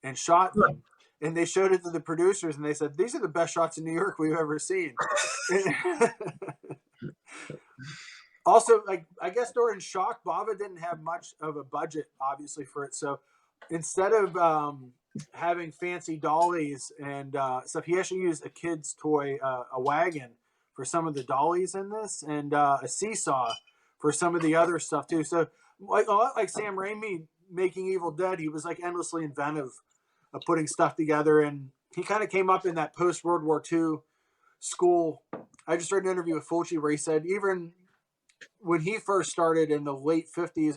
and shot them. And they showed it to the producers and they said, these are the best shots in New York we've ever seen. Also, like I guess during Shock, Bava didn't have much of a budget, obviously, for it. So instead of having fancy dollies and stuff, he actually used a kid's toy, a wagon, for some of the dollies in this, and a seesaw for some of the other stuff too. So, like a lot like Sam Raimi making Evil Dead, he was like endlessly inventive of putting stuff together, and he kind of came up in that post World War II school. I just read an interview with Fulci where he said even when he first started in the late 40s,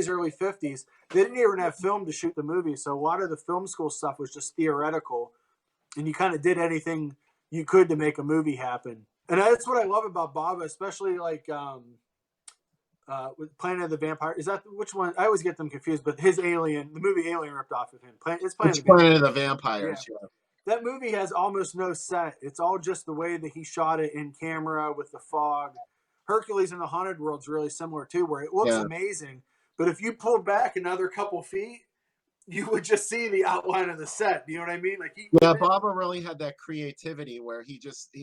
early 50s, they didn't even have film to shoot the movie. So a lot of the film school stuff was just theoretical, and you kind of did anything you could to make a movie happen. And that's what I love about Bava, especially like with Planet of the Vampire. Is that which one? I always get them confused, but his Alien, the movie Alien ripped off of him. It's Planet
of the Vampires.
Yeah. That movie has almost no set. It's all just the way that he shot it in camera with the fog. Hercules in the Haunted World's really similar too, where it looks amazing, but if you pulled back another couple feet, you would just see the outline of the set. Do you know what I mean? Like
Bava really had that creativity where he just,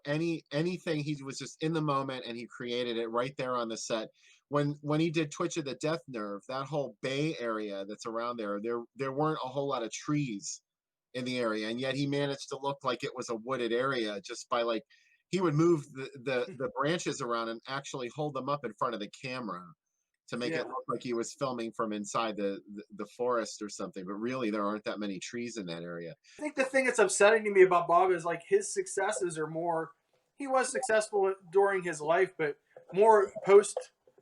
anything, he was just in the moment and he created it right there on the set. When he did Twitch of the Death Nerve, that whole Bay area that's around there weren't a whole lot of trees in the area, and yet he managed to look like it was a wooded area just by like he would move the branches around and actually hold them up in front of the camera to make it look like he was filming from inside the forest or something, but really there aren't that many trees in that area.
I think the thing that's upsetting to me about Bob is like his successes are more, he was successful during his life, but more post,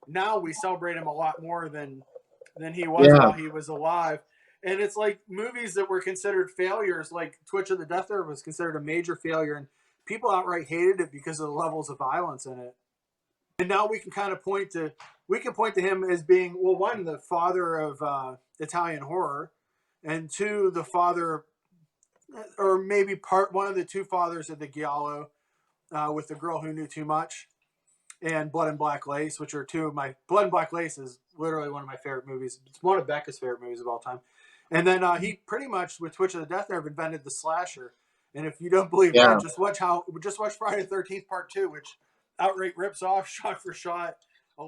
now we celebrate him a lot more than he was while he was alive. And it's like movies that were considered failures, like Twitch of the Death Nerve was considered a major failure, and people outright hated it because of the levels of violence in it. And now we can kind of point to him as being, well, one, the father of Italian horror, and two, the father, or maybe one of the two fathers of the Giallo, with The Girl Who Knew Too Much and Blood and Black Lace, which are two of my, Blood and Black Lace is literally one of my favorite movies. It's one of Becca's favorite movies of all time. And then he pretty much, with Twitch of the Death Nerve, invented the slasher. And if you don't believe that, just watch Friday the 13th Part 2, which outright rips off shot for shot.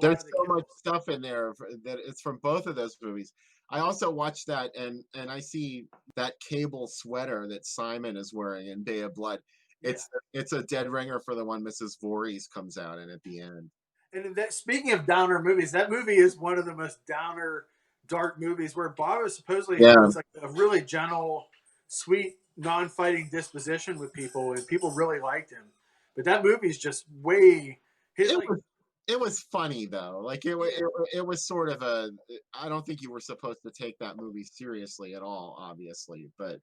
There's so much stuff in there that it's from both of those movies. I also watched that, and I see that cable sweater that Simon is wearing in Bay of Blood. It's a dead ringer for the one Mrs. Voorhees comes out in at the end.
And that, speaking of downer movies, that movie is one of the most downer, dark movies where Bob was supposedly was like a really gentle, sweet, non-fighting disposition with people, and people really liked him. But that movie's just way
it was funny though. Like it was sort of I don't think you were supposed to take that movie seriously at all, obviously, but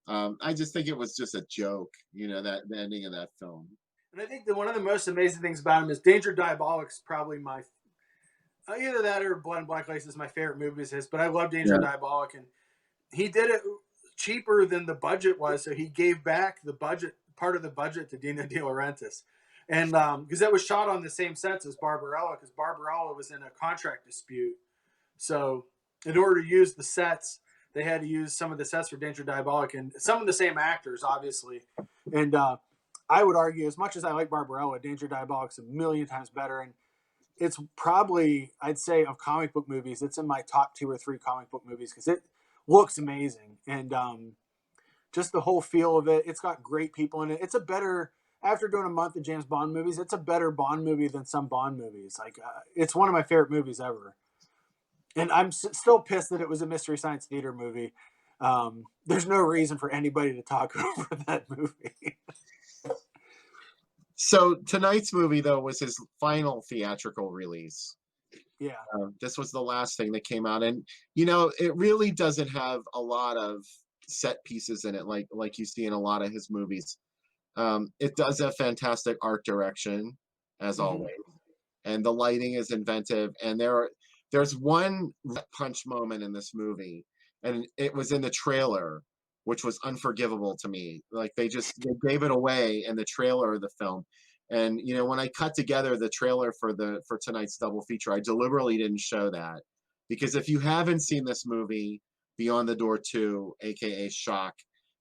I just think it was just a joke, that the ending of that film.
And I think that one of the most amazing things about him is Danger Diabolic's probably my either that or Blood and Black Lace is my favorite movie of his. But I love Danger Diabolic, and he did it cheaper than the budget was, so he gave back the part of the budget to Dino De Laurentiis, and because that was shot on the same sets as Barbarella, because Barbarella was in a contract dispute, so in order to use the sets, they had to use some of the sets for Danger Diabolic and some of the same actors, obviously, and I would argue, as much as I like Barbarella, Danger Diabolic's a million times better, and it's probably, I'd say, of comic book movies, it's in my top 2 or 3 comic book movies because it looks amazing. And just the whole feel of it, it's got great people in it. It's a better, after doing a month of James Bond movies, it's a better Bond movie than some Bond movies. Like, it's one of my favorite movies ever. And I'm still pissed that it was a Mystery Science Theater movie. There's no reason for anybody to talk over that movie.
So tonight's movie, though, was his final theatrical release.
Yeah.
This was the last thing that came out. And, it really doesn't have a lot of set pieces in it like you see in a lot of his movies. It does have fantastic art direction, as always. And the lighting is inventive. And there's one punch moment in this movie, and it was in the trailer, which was unforgivable to me. Like they gave it away in the trailer of the film. And when I cut together the trailer for tonight's double feature, I deliberately didn't show that, because if you haven't seen this movie, Beyond the Door 2, aka Shock,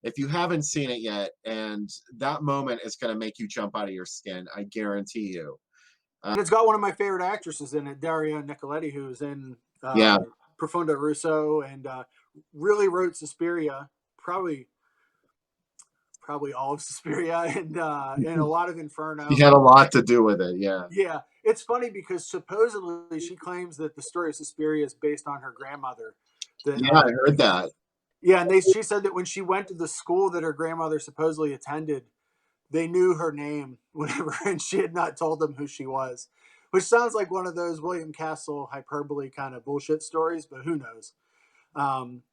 if you haven't seen it yet, and that moment is going to make you jump out of your skin, I guarantee you.
And it's got one of my favorite actresses in it, Daria Nicoletti, who's in Profondo Rosso, and really wrote Suspiria, probably all of Suspiria, and a lot of Inferno.
He had a lot to do with it, yeah.
Yeah, it's funny because supposedly she claims that the story of Suspiria is based on her grandmother.
I heard that.
Yeah, and she said that when she went to the school that her grandmother supposedly attended, they knew her name, whatever, and she had not told them who she was, which sounds like one of those William Castle hyperbole kind of bullshit stories, but who knows? And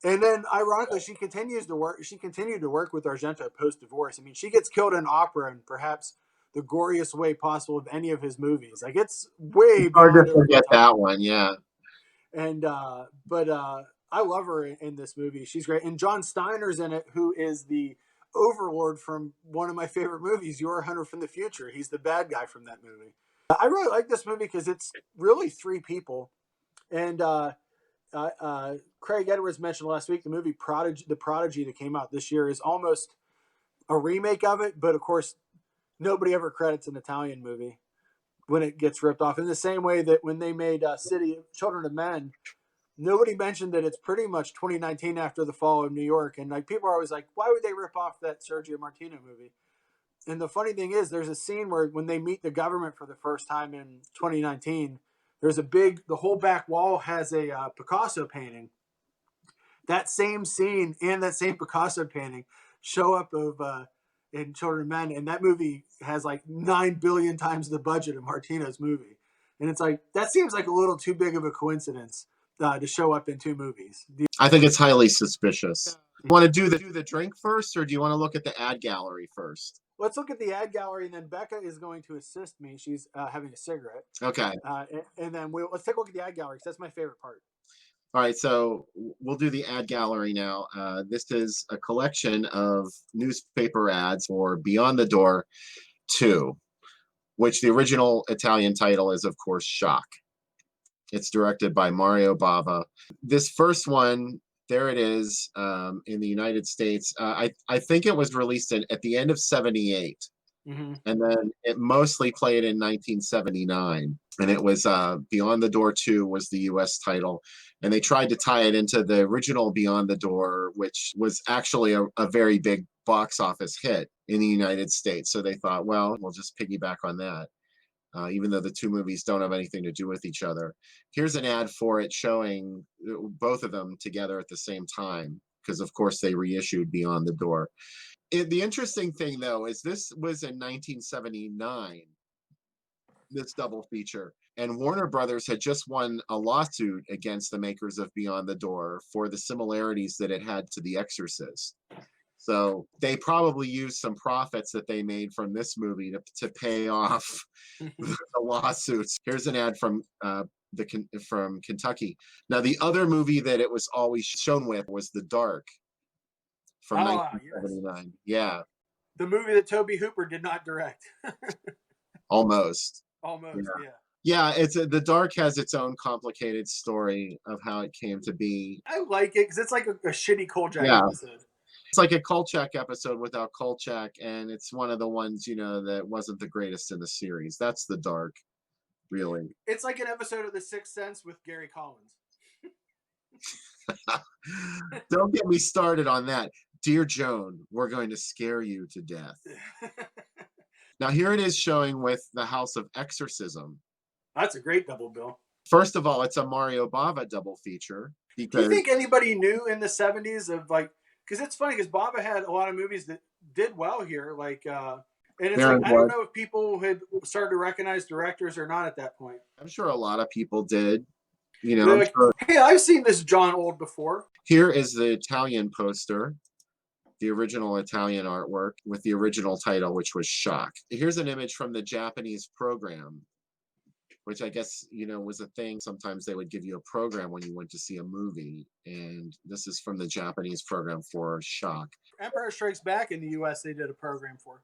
then, ironically, she continued to work with Argento post-divorce. I mean, she gets killed in opera in perhaps the goriest way possible of any of his movies. Like, it's way
hard to forget that one, yeah.
And but I love her in this movie. She's great. And John Steiner's in it, who is the Overlord from one of my favorite movies, You're a Hunter from the Future. He's the bad guy from that movie. I really like this movie because it's really 3 people. And Craig Edwards mentioned last week the movie The Prodigy that came out this year is almost a remake of it, but of course nobody ever credits an Italian movie when it gets ripped off. In the same way that when they made Children of Men, nobody mentioned that it's pretty much 2019 after the fall of New York, and like people are always like, why would they rip off that Sergio Martino movie? And the funny thing is, there's a scene where when they meet the government for the first time in 2019, there's the whole back wall has a Picasso painting. That same scene and that same Picasso painting show up in Children of Men, and that movie has like 9 billion times the budget of Martino's movie. And it's like, that seems like a little too big of a coincidence to show up in 2 movies.
I think it's highly suspicious. You want to do the drink first, or do you want to look at the ad gallery first?
Let's look at the ad gallery, and then Becca is going to assist me. She's having a cigarette.
Okay.
And then let's take a look at the ad gallery, because that's my favorite part.
All right, so we'll do the ad gallery now. This is a collection of newspaper ads for Beyond the Door 2, which the original Italian title is, of course, Shock. It's directed by Mario Bava. This first one, there it is in the United States. I think it was released at the end of 78. Mm-hmm. And then it mostly played in 1979. And it was Beyond the Door 2 was the U.S. title. And they tried to tie it into the original Beyond the Door, which was actually a very big box office hit in the United States. So they thought, well, we'll just piggyback on that. Even though the 2 movies don't have anything to do with each other. Here's an ad for it showing both of them together at the same time, because of course they reissued Beyond the Door. The interesting thing, though, is this was in 1979, this double feature. And Warner Brothers had just won a lawsuit against the makers of Beyond the Door for the similarities that it had to The Exorcist. So they probably used some profits that they made from this movie to pay off the lawsuits. Here's an ad from from Kentucky. Now, the other movie that it was always shown with was The Dark from 1979. Yes. Yeah.
The movie that Toby Hooper did not direct.
Almost.
Almost, yeah.
Yeah, The Dark has its own complicated story of how it came to be.
I like it because it's like a shitty Kolchak episode.
It's like a Kolchak episode without Kolchak, and it's one of the ones, that wasn't the greatest in the series. That's The Dark, really.
It's like an episode of The Sixth Sense with Gary Collins.
Don't get me started on that. Dear Joan, we're going to scare you to death. Now, here it is showing with the House of Exorcism.
That's a great double bill.
First of all, it's a Mario Bava double feature.
Do you think anybody knew in the 70s of because it's funny because Bava had a lot of movies that did well here, and it's I don't know if people had started to recognize directors or not at that point.
I'm sure a lot of people did.
Sure. Hey, I've seen this John Old before.
Here is the Italian poster, the original Italian artwork with the original title, which was Shock. Here's an image from the Japanese program, which I guess, was a thing. Sometimes they would give you a program when you went to see a movie. And this is from the Japanese program for Shock.
Empire Strikes Back in the U.S., they did a program for.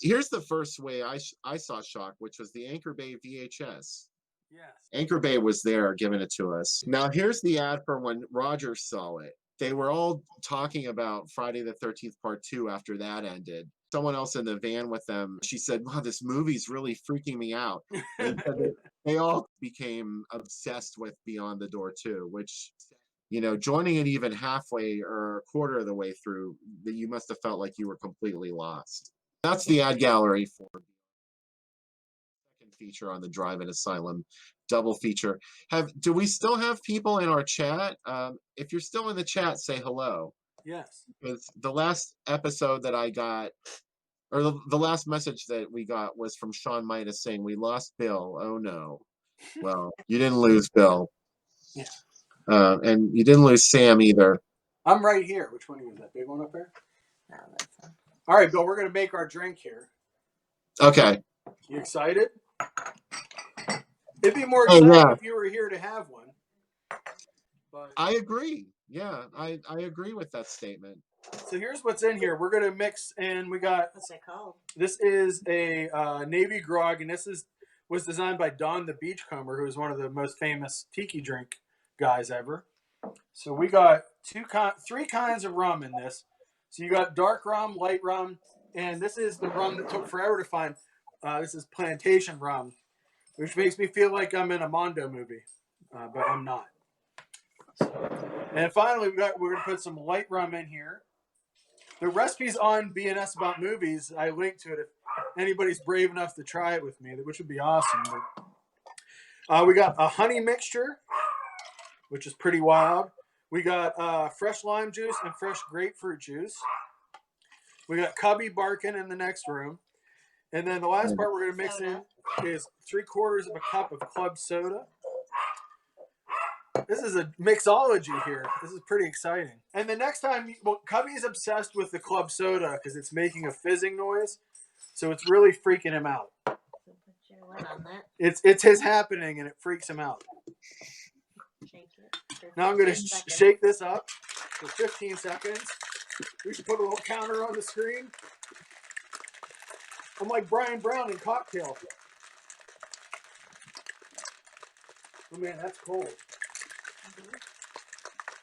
Here's the first way I saw Shock, which was the Anchor Bay VHS.
Yes.
Anchor Bay was there giving it to us. Now, here's the ad for when Roger saw it. They were all talking about Friday the 13th Part 2 after that ended. Someone else in the van with them, she said, wow, this movie's really freaking me out. And they all became obsessed with Beyond the Door 2, which, joining it even halfway or a quarter of the way through, that you must have felt like you were completely lost. That's the ad gallery for second feature on the Drive-In Asylum double feature. Do we still have people in our chat? If you're still in the chat, say hello.
Yes.
Because the last episode that I got, or the last message that we got was from Sean Midas saying, we lost Bill. Oh no. Well, you didn't lose Bill.
Yeah.
And you didn't lose Sam either.
I'm right here. Which one is that big one up there? No, that's one. All right, Bill, we're going to make our drink here.
Okay.
You excited? It'd be more exciting if you were here to have one. But
I agree. Yeah, I agree with that statement.
So here's what's in here. We're going to mix, and we got...
What's it called?
This is a Navy grog, and was designed by Don the Beachcomber, who is one of the most famous tiki drink guys ever. So we got three kinds of rum in this. So you got dark rum, light rum, and this is the rum that took forever to find. This is plantation rum, which makes me feel like I'm in a Mondo movie, but I'm not. And finally, we're going to put some light rum in here. The recipe's on BNS About Movies. I linked to it if anybody's brave enough to try it with me, which would be awesome. But, we got a honey mixture, which is pretty wild. We got fresh lime juice and fresh grapefruit juice. We got Cubby barking in the next room. And then the last part we're going to mix in is 3/4 of a cup of club soda. This is a mixology here. This is pretty exciting. And the next time, Cubby is obsessed with the club soda because it's making a fizzing noise. So it's really freaking him out.
So put your lid on that.
It's his happening and it freaks him out.
Shake it.
Now I'm going to shake this up for 15 seconds. We should put a little counter on the screen. I'm like Brian Brown in Cocktail. Oh man, that's cold.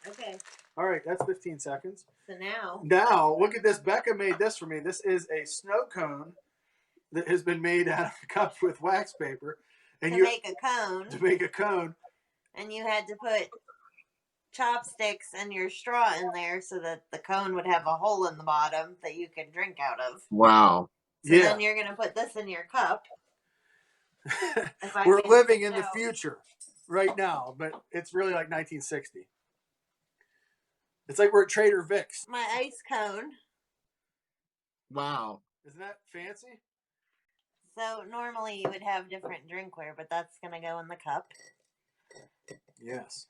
Okay.
All right, that's 15 seconds.
So now.
Now, look at this. Becca made this for me. This is a snow cone that has been made out of cups with wax paper. And
To make a cone.
To make a cone.
And you had to put chopsticks and your straw in there so that the cone would have a hole in the bottom that you could drink out of.
Wow.
So then you're going to put this in your cup.
We're living in the future right now, but it's really like 1960. It's like we're at Trader Vic's.
My ice cone.
Wow.
Isn't that fancy?
So normally you would have different drinkware, but that's gonna go in the cup.
Yes.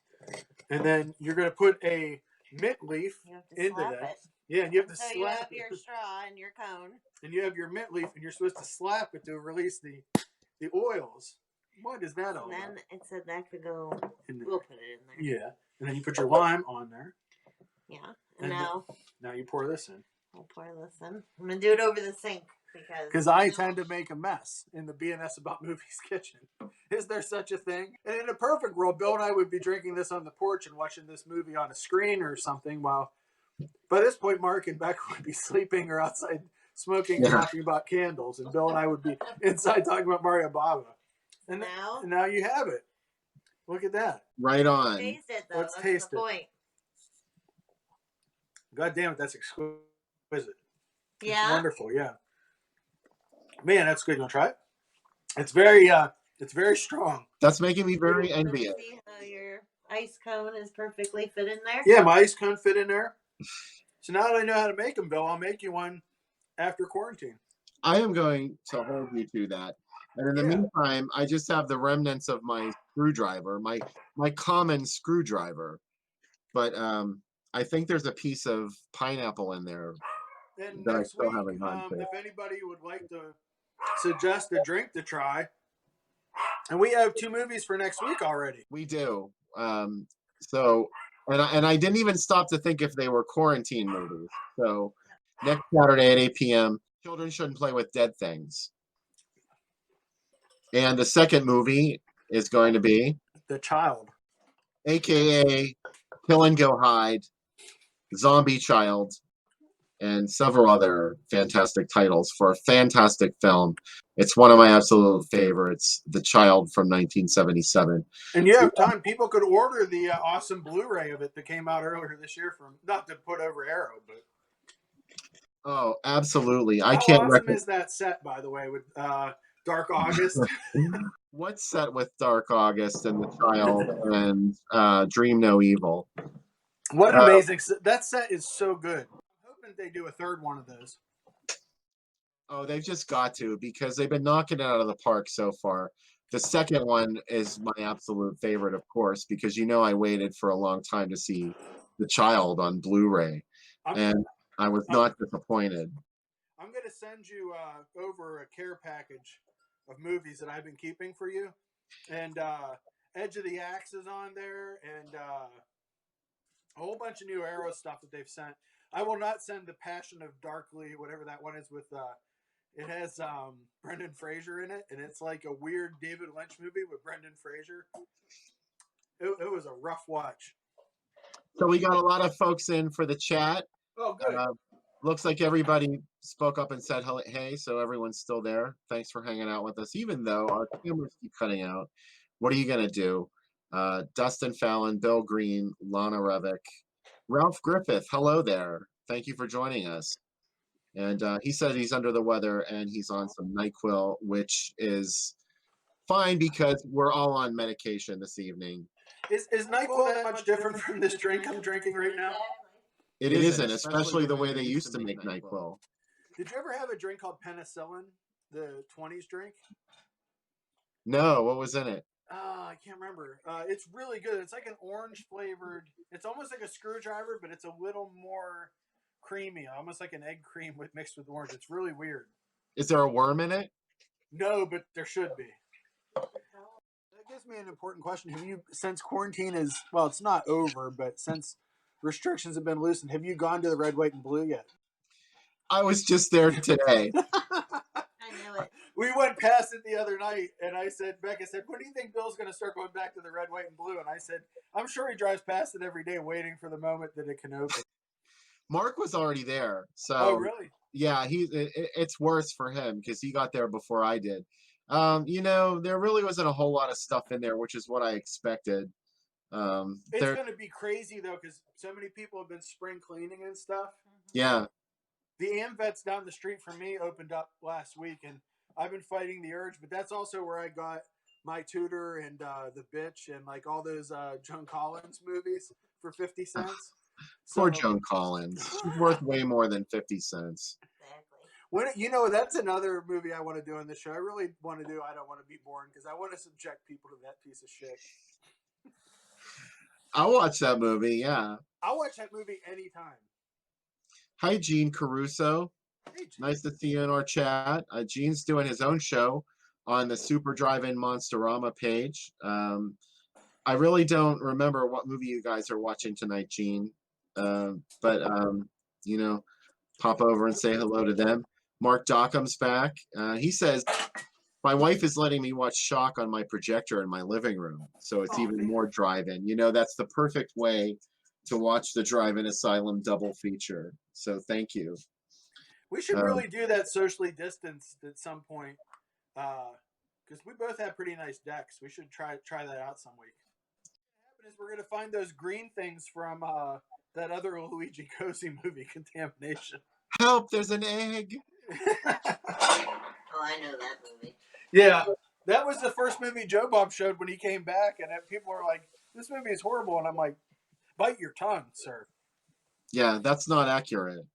And then you're going to put a mint leaf
You have to
into
slap
that.
it.
Yeah, and you have to
So
slap
you have
it.
your straw and your cone.
And you have your mint leaf, and you're supposed to slap it to release the oils. What is that all
And
about?
then it said that could go.
In there.
We'll put it in there.
Yeah. And then you put your lime on there.
Yeah.
And
And now
Now you pour this in.
I'll pour this in. I'm gonna do it over the sink
Because I tend to make a mess in the BNS About Movies kitchen. Is there such a thing? And in a perfect world, Bill and I would be drinking this on the porch and watching this movie on a screen or something, while by this point, Mark and Becca would be sleeping or outside smoking and talking about candles, and Bill and I would be inside talking about Mario Bava. And now you have it. Look at that.
Right on.
Taste it though.
Let's
That's
taste
the
it.
point.
God damn it, that's exquisite.
Yeah.
It's wonderful, yeah. Man, that's good. You want to try it? It's very strong.
That's making me very envious.
See how your ice cone is perfectly fit in there?
Yeah, my ice cone fit in there. So now that I know how to make them, Bill, I'll make you one after quarantine.
I am going to hold you to that. And in the meantime, I just have the remnants of my screwdriver, my common screwdriver. But I think there's a piece of pineapple in there
And
that I
next
still
week,
haven't gone to.
if anybody would like to suggest a drink to try, and we have 2 movies for next week already.
We do. So, and I didn't even stop to think if they were quarantine movies. So, next Saturday at 8 p.m., children shouldn't play with dead things. And the second movie is going to be
The Child,
AKA Kill and Go Hide, Zombie Child, and several other fantastic titles for a fantastic film. It's one of my absolute favorites, The Child from 1977.
and you have time. People could order the awesome Blu-ray of it that came out earlier this year, from not to put over Arrow, but
Oh, absolutely!
how awesome is that set, by the way, with Dark August?
What's set with Dark August and The Child and Dream No Evil?
What an amazing that set is so good. I'm hoping they do a third one of those.
Oh, they've just got to, because they've been knocking it out of the park so far. The second one is my absolute favorite, of course, because I waited for a long time to see The Child on Blu-ray, and I was not disappointed.
I'm going to send you over a care package of movies that I've been keeping for you, and Edge of the Axe is on there, and a whole bunch of new Arrow stuff that they've sent. I will not send The Passion of Darkly, whatever that one is, with it has Brendan Fraser in it, and it's like a weird David Lynch movie with Brendan Fraser. It was a rough watch.
So we got a lot of folks in for the chat.
Oh, good.
Looks like everybody spoke up and said hey, so everyone's still there. Thanks for hanging out with us, even though our cameras keep cutting out. What are you going to do? Dustin Fallon, Bill Green, Lana Revick, Ralph Griffith, hello there. Thank you for joining us. And he said he's under the weather and he's on some NyQuil, which is fine because we're all on medication this evening.
Is NyQuil that much different from this drink I'm drinking right now?
It isn't, especially the way they used to make NyQuil.
Did you ever have a drink called penicillin, the 20s drink?
No, what was in it?
I can't remember. It's really good. It's like an orange flavored. It's almost like a screwdriver, but it's a little more creamy, almost like an egg cream mixed with orange. It's really weird.
Is there a worm in it?
No, but there should be. That gives me an important question. Have you, since quarantine is, well, it's not over, but since restrictions have been loosened, have you gone to the Red, White, and Blue yet?
I was just there today.
I knew it.
We went past it the other night, and Becca said, when do you think Bill's going to start going back to the Red, White, and Blue? And I said, I'm sure he drives past it every day waiting for the moment that it can open.
Mark was already there. So,
oh, really?
Yeah, it's worse for him because he got there before I did. There really wasn't a whole lot of stuff in there, which is what I expected.
It's going to be crazy, though, because so many people have been spring cleaning and stuff.
Yeah.
The AmVets down the street from me opened up last week, and I've been fighting the urge, but that's also where I got My Tutor and The Bitch and like all those Joan Collins movies for 50 cents.
Poor Joan Collins. She's worth way more than 50 cents.
Exactly.
That's another movie I want to do on the show. I really want to do I Don't Want to Be Born because I want to subject people to that piece of shit.
I'll watch that movie, yeah.
I'll watch that movie anytime.
Hi, Gene Caruso.
Hey, Gene.
Nice to see you in our chat. Gene's doing his own show on the Super Drive-In Monsterama page. I really don't remember what movie you guys are watching tonight, Gene. But pop over and say hello to them. Mark Dockham's back. He says, my wife is letting me watch Shock on my projector in my living room, so it's even more drive-in. That's the perfect way to watch the Drive-In Asylum double feature. So thank you.
We should really do that socially distanced at some point, because we both have pretty nice decks. We should try that out some week. What happens is we're gonna find those green things from that other Luigi Cosi movie, Contamination.
Help! There's an egg.
Oh, I know that movie.
Yeah, that was the first movie Joe Bob showed when he came back, and people were like, "This movie is horrible," and I'm like, "Bite your tongue, sir."
Yeah, that's not accurate.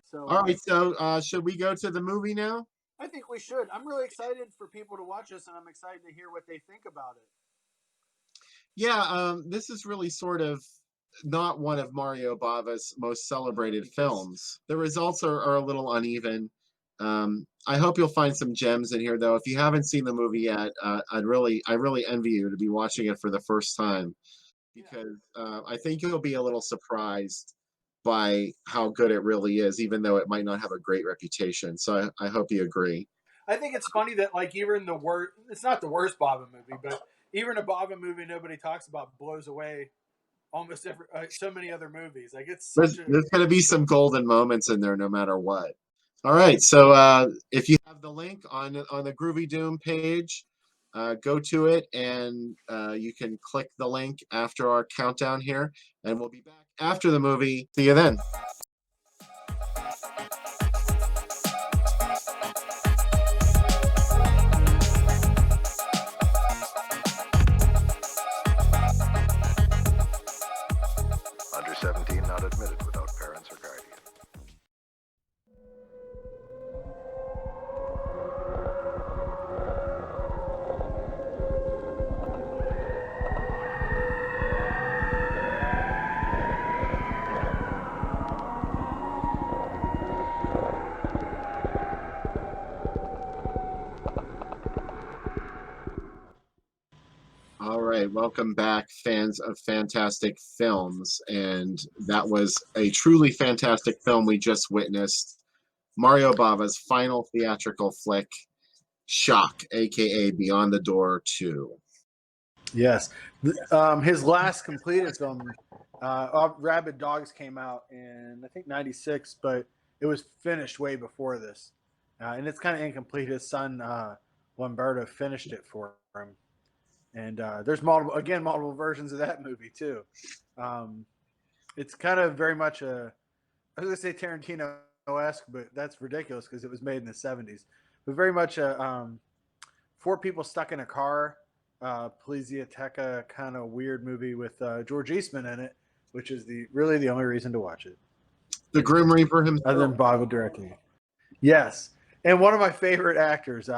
So,
all right, so should we go to the movie now?
I think we should. I'm really excited for people to watch this, and I'm excited to hear what they think about it.
Yeah, this is really sort of not one of Mario Bava's most celebrated films. The results are a little uneven. I hope you'll find some gems in here, though. If you haven't seen the movie yet, I really envy you to be watching it for the first time, because I think you'll be a little surprised by how good it really is, even though it might not have a great reputation. So I hope you agree.
I think it's funny that even the worst, it's not the worst Bava movie, but even a Bava movie nobody talks about blows away almost so many other movies. Like there's
going to be some golden moments in there no matter what. All right, so if you have the link on the Groovy Doom page, go to it, and you can click the link after our countdown here, and we'll be back after the movie. See you then.
Under 17 not admitted without parents or guardian.
All right, welcome back, fans of fantastic films. And that was a truly fantastic film we just witnessed. Mario Bava's final theatrical flick, Shock, aka Beyond the Door 2.
Yes. His last completed film, Rabid Dogs, came out in, I think, 96, but it was finished way before this. And it's kind of incomplete. His son, Lamberto, finished it for him. And there's multiple versions of that movie, too. It's kind of very much I was going to say Tarantino-esque, but that's ridiculous because it was made in the 70s. But very much four people stuck in a car, Polizioteca kind of weird movie with George Eastman in it, which is really the only reason to watch it.
The Grim Reaper himself.
Other than Bava directing. Yes. And one of my favorite actors,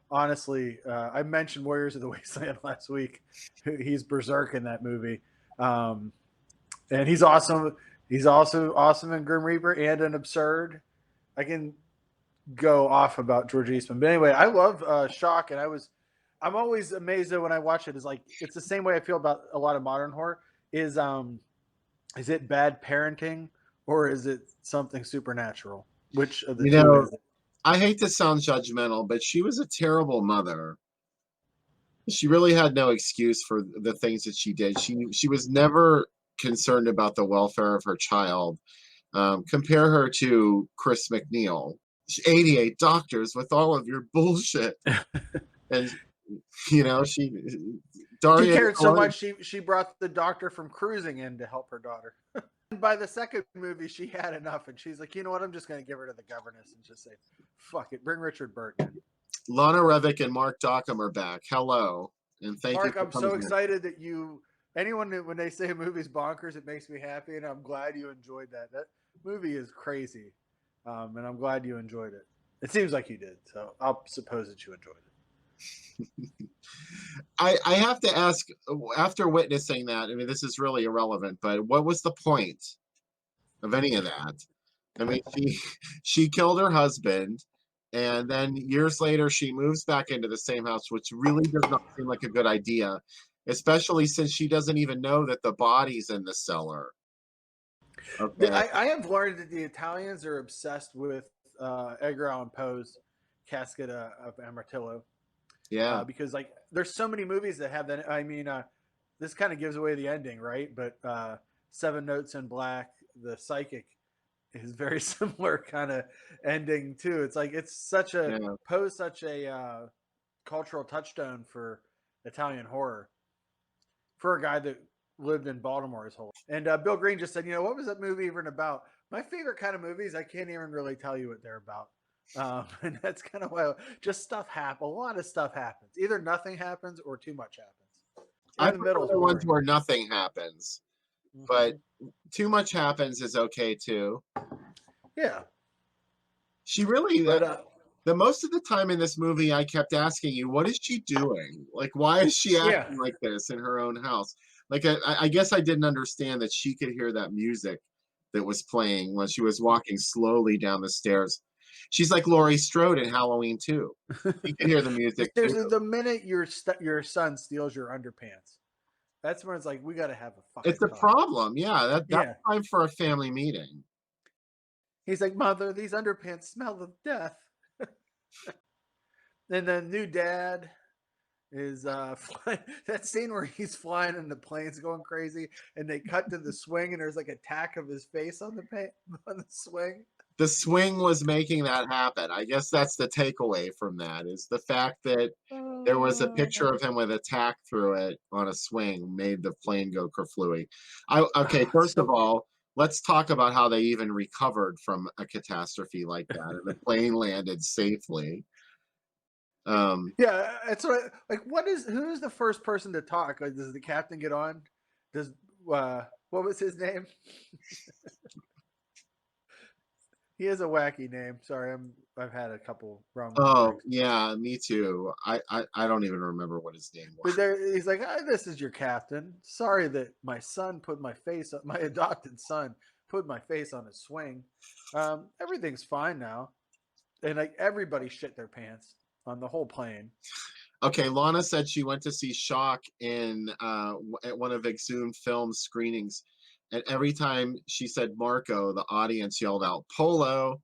honestly, I mentioned Warriors of the Wasteland last week. He's Berserk in that movie. And he's awesome. He's also awesome in Grim Reaper and in Absurd. I can go off about George Eastman. But anyway, I love Shock, and I'm always amazed that when I watch it, it's the same way I feel about a lot of modern horror. Is it bad parenting or is it something supernatural? Which of the two is it?
I hate to sound judgmental, but she was a terrible mother. She really had no excuse for the things that she did. She was never concerned about the welfare of her child. Compare her to Chris McNeil. 88 doctors with all of your bullshit. And she
cared so much she brought the doctor from Cruising in to help her daughter. And by the second movie, she had enough, and she's like, you know what? I'm just going to give her to the governess and just say, fuck it, bring Richard Burton in.
Lana Revick and Mark Dockham are back. Hello, and thank you.
Mark, I'm so excited that when they say a movie's bonkers, it makes me happy, and I'm glad you enjoyed that. That movie is crazy, and I'm glad you enjoyed it. It seems like you did, so I'll suppose that you enjoyed it.
I have to ask, after witnessing that, I mean, this is really irrelevant, but what was the point of any of that? I mean, she killed her husband, and then years later she moves back into the same house, which really does not seem like a good idea, especially since she doesn't even know that the body's in the cellar. Okay.
I have learned that the Italians are obsessed with Edgar Allan Poe's Casket of Amartillo.
Yeah.
Because like there's so many movies that have that. I mean, this kind of gives away the ending, right? But Seven Notes in Black, The Psychic, is very similar kind of ending too. It's like it's such a
Yeah.
Poe's such a cultural touchstone for Italian horror for a guy that lived in Baltimore his whole life. And Bill Green just said, what was that movie even about? My favorite kind of movies, I can't even really tell you what they're about. And that's kind of why just stuff happens. A lot of stuff happens. Either nothing happens or too much happens.
I
In the middle
prefer
is
the ones
boring.
where nothing happens, but
Mhm.
too much happens is okay too.
Yeah.
She really,
But
the most of the time in this movie, I kept asking you, what is she doing? Like, why is she
yeah.
acting like this in her own house? Like, I guess I didn't understand that she could hear that music that was playing when she was walking slowly down the stairs. She's like Laurie Strode in Halloween 2. She could hear the music too.
Seriously, the minute your son steals your underpants, that's when it's like, we got to have a fucking
It's a
talk.
problem. Yeah, that's
Yeah.
time for a family meeting.
He's like, Mother, these underpants smell of death. And then new dad is that scene where he's flying and the plane's going crazy, and they cut to the swing, and there's like a tack of his face on on the swing.
The swing was making that happen. I guess that's the takeaway from that, is the fact that there was a picture of him with a tack through it on a swing made the plane go kerflooey. Okay, first of all, let's talk about how they even recovered from a catastrophe like that, and the plane landed safely.
Yeah, it's like who's the first person to talk? Like, does the captain get on? Does what was his name? He has a wacky name. Sorry, I've had a couple wrong
Oh
drinks.
yeah, me too. I don't even remember what his name was.
But he's like, this is your captain. Sorry that my son put my adopted son put my face on a swing. Everything's fine now. And like everybody shit their pants on the whole plane.
Okay, Lana said she went to see Shock in at one of Exhumed film screenings, and every time she said Marco, the audience yelled out Polo,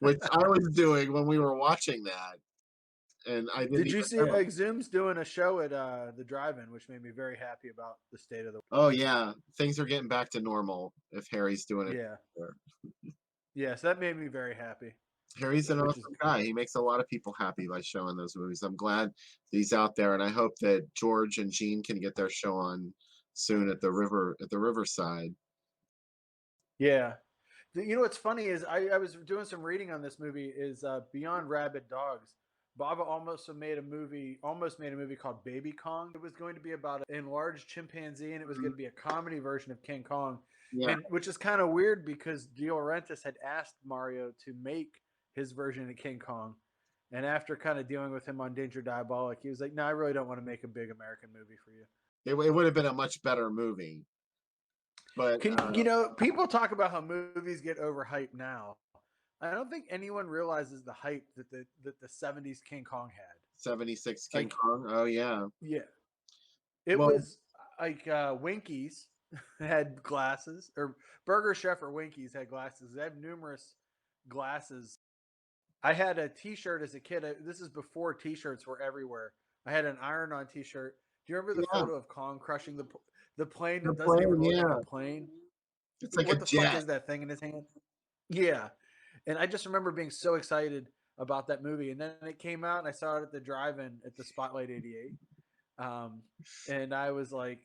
which I was doing when we were watching that, and I didn't
Did you
even
see
know.
Exhum's doing a show at the Drive-In, which made me very happy about the state of the.
Oh yeah, things are getting back to normal if Harry's doing it.
Yeah. Yes, that made me very happy.
Harry's an
Which is
awesome guy. He makes a lot of people happy by showing those movies. I'm glad that he's out there, and I hope that George and Jean can get their show on soon at the Riverside.
yeah. You know what's funny is I was doing some reading on this movie is Beyond Rabid Dogs. Baba almost made a movie called Baby Kong. It was going to be about an enlarged chimpanzee, and it was going to be a comedy version of King Kong.
Yeah.
And which is kind of weird because De Laurentiis had asked Mario to make his version of King Kong. And after kind of dealing with him on Danger Diabolic, he was like, no, I really don't want to make a big American movie for you.
It would have been a much better movie. But
People talk about how movies get overhyped now. I don't think anyone realizes the hype that the 70s King Kong had.
76 King Kong. Oh yeah.
Yeah. It was like Winkies had glasses, or Burger Chef or Winkies had glasses. They have numerous glasses. I had a T-shirt as a kid. This is before T-shirts were everywhere. I had an iron-on T-shirt. Do you remember the photo of Kong crushing the plane that doesn't even look like a plane?
It's like
What
a
the
jet.
fuck is that thing in his hand? Yeah. And I just remember being so excited about that movie. And then it came out and I saw it at the drive-in at the Spotlight 88. And I was like,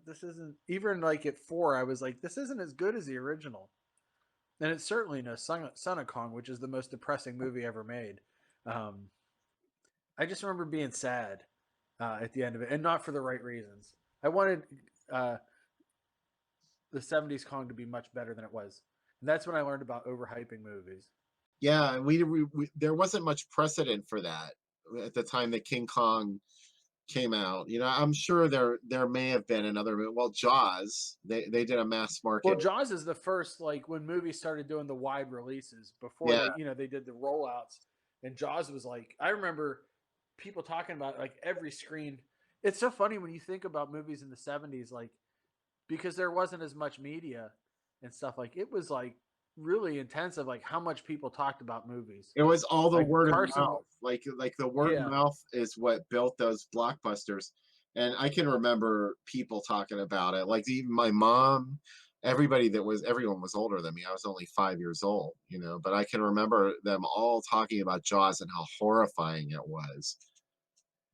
this isn't, even like at 4, I was like, this isn't as good as the original. And it's certainly no Son of Kong, which is the most depressing movie ever made. I just remember being sad at the end of it, and not for the right reasons. I wanted the 70s Kong to be much better than it was. And that's when I learned about overhyping movies.
Yeah, and we there wasn't much precedent for that at the time that King Kong came out. I'm sure there may have been another. Well, Jaws, they did a mass
Well,
market.
Jaws is the first, like, when movies started doing the wide releases before
Yeah,
they did the rollouts, and Jaws was like, I remember people talking about it, like every screen. It's so funny when you think about movies in the '70s, like because there wasn't as much media and stuff. Like it was like really intensive, like how much people talked about movies.
it was all the
Like
word of
Carson,
mouth. Like the word of
yeah.
mouth is what built those blockbusters. And I can remember people talking about it. Like even my mom, everyone was older than me. I was only 5 years old, but I can remember them all talking about Jaws and how horrifying it was.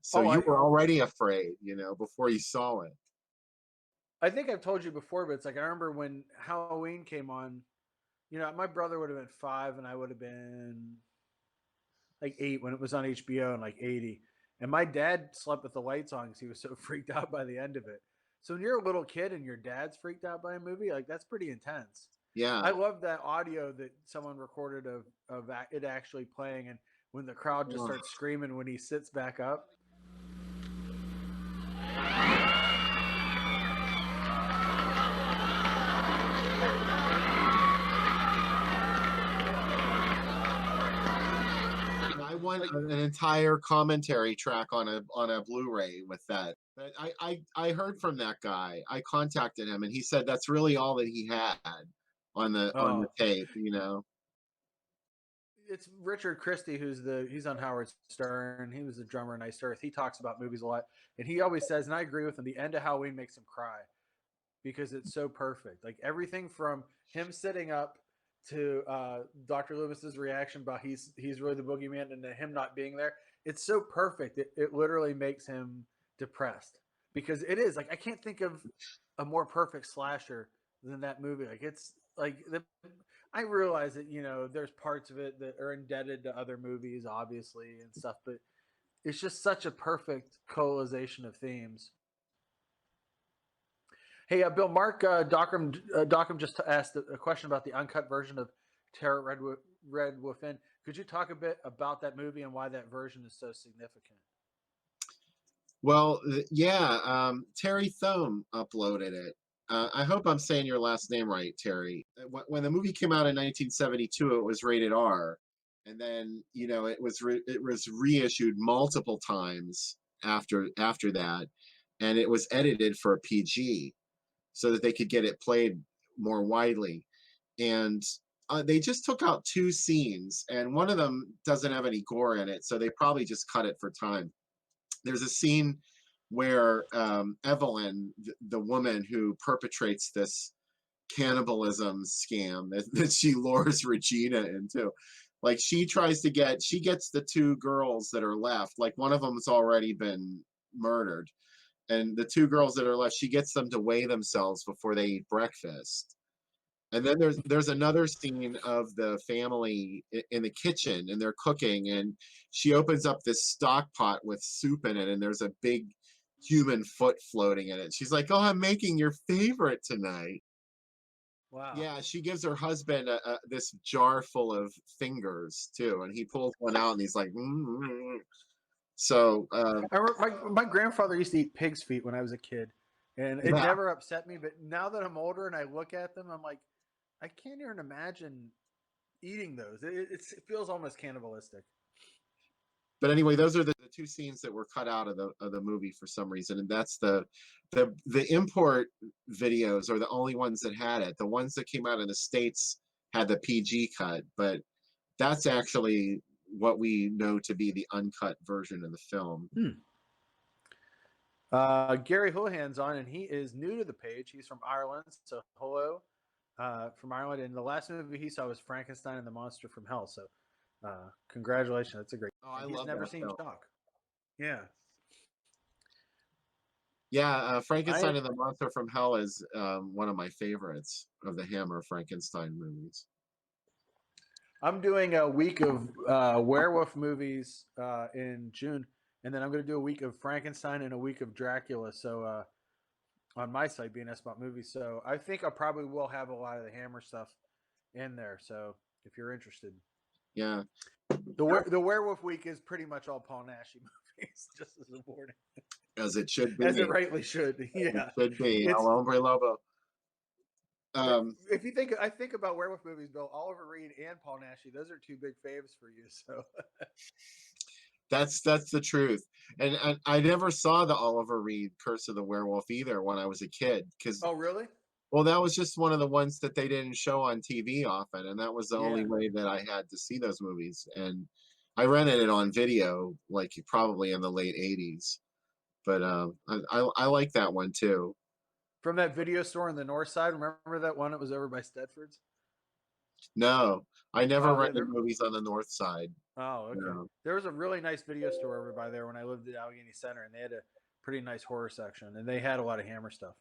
So
Oh,
you
I
were already afraid, before you saw it.
I think I've told you before, but it's like I remember when Halloween came on. My brother would have been 5, and I would have been like 8 when it was on HBO in like '80. And my dad slept with the lights on because he was so freaked out by the end of it. So when you're a little kid and your dad's freaked out by a movie, like that's pretty intense. I
Yeah.
love that audio that someone recorded of it actually playing, and when the crowd just
Ugh.
starts screaming when he sits back up.
I want
Like,
an entire commentary track on a Blu-ray with that. But I heard from that guy. I contacted him, and he said that's really all that he had on the
oh,
tape.
it's Richard Christie he's on Howard Stern. He was the drummer in Ice Earth. He talks about movies a lot, and he always says, and I agree with him, the end of Halloween makes him cry because it's so perfect. Like everything from him sitting up to Dr. Loomis's reaction about he's really the boogeyman, and to him not being there. It's so perfect. It literally makes him depressed because it is like I can't think of a more perfect slasher than that movie. Like it's like I realize that there's parts of it that are indebted to other movies, obviously, and stuff, but it's just such a perfect coalization of themes. Hey, Bill, Mark Dockham just asked a question about the uncut version of Terror Red Wolf Inn. Could you talk a bit about that movie and why that version is so significant?
Well, yeah. Terry Thome uploaded it. I hope I'm saying your last name right, Terry. When the movie came out in 1972, it was rated R, and then it was reissued multiple times after that, and it was edited for a PG so that they could get it played more widely. And they just took out 2 scenes, and one of them doesn't have any gore in it, so they probably just cut it for time. There's a scene where Evelyn, the woman who perpetrates this cannibalism scam that she lures Regina into, like she gets the 2 girls that are left. Like one of them's already been murdered, and the 2 girls that are left, she gets them to weigh themselves before they eat breakfast. And then there's another scene of the family in the kitchen, and they're cooking, and she opens up this stock pot with soup in it, and there's a big human foot floating in it. She's like, "Oh, I'm making your favorite tonight."
Wow.
Yeah, she gives her husband this jar full of fingers too, and he pulls one out, and he's like, mm-hmm. So
I remember my grandfather used to eat pig's feet when I was a kid, and it
yeah.
never upset me. But now that I'm older and I look at them, I'm like, I can't even imagine eating those. It feels almost cannibalistic.
But anyway, those are the 2 scenes that were cut out of the movie for some reason, and that's the import videos are the only ones that had it. The ones that came out in the States had the PG cut, but that's actually what we know to be the uncut version of the film.
Gary Houlihan's on, and he is new to the page. He's from Ireland, so hello from Ireland. And the last movie he saw was Frankenstein and the Monster from Hell. So congratulations, that's a great.
Oh, I
And he's
love
never
that
seen
film.
Shock. Yeah,
Yeah, Frankenstein
I
and the Monster from Hell is one of my favorites of the Hammer Frankenstein movies.
I'm doing a week of werewolf movies in June, and then I'm going to do a week of Frankenstein and a week of Dracula. So on my site, BNS About Movies. So I think I probably will have a lot of the Hammer stuff in there. So if you're interested.
Yeah.
The Werewolf Week is pretty much all Paul Naschy movies, just as a warning.
As it should be.
As it rightly should. Yeah.
It should be.
It's,
El Hombre Lobo.
if you think, I think about werewolf movies, Bill, Oliver Reed and Paul Naschy, those are two big faves for you. So
that's the truth. And I never saw the Oliver Reed Curse of the Werewolf either when I was a kid.
oh, really?
Well, that was just one of the ones that they didn't show on TV often, and that was the only way that I had to see those movies. And I rented it on video, like probably in the late '80s. But I like that one too.
From that video store in the north side, remember that one that was over by Stedford's?
No, I never rented
there-
movies on the north side.
Oh, okay.
No.
There was a really nice video store over by there when I lived at Allegheny Center, and they had a pretty nice horror section, and they had a lot of Hammer stuff,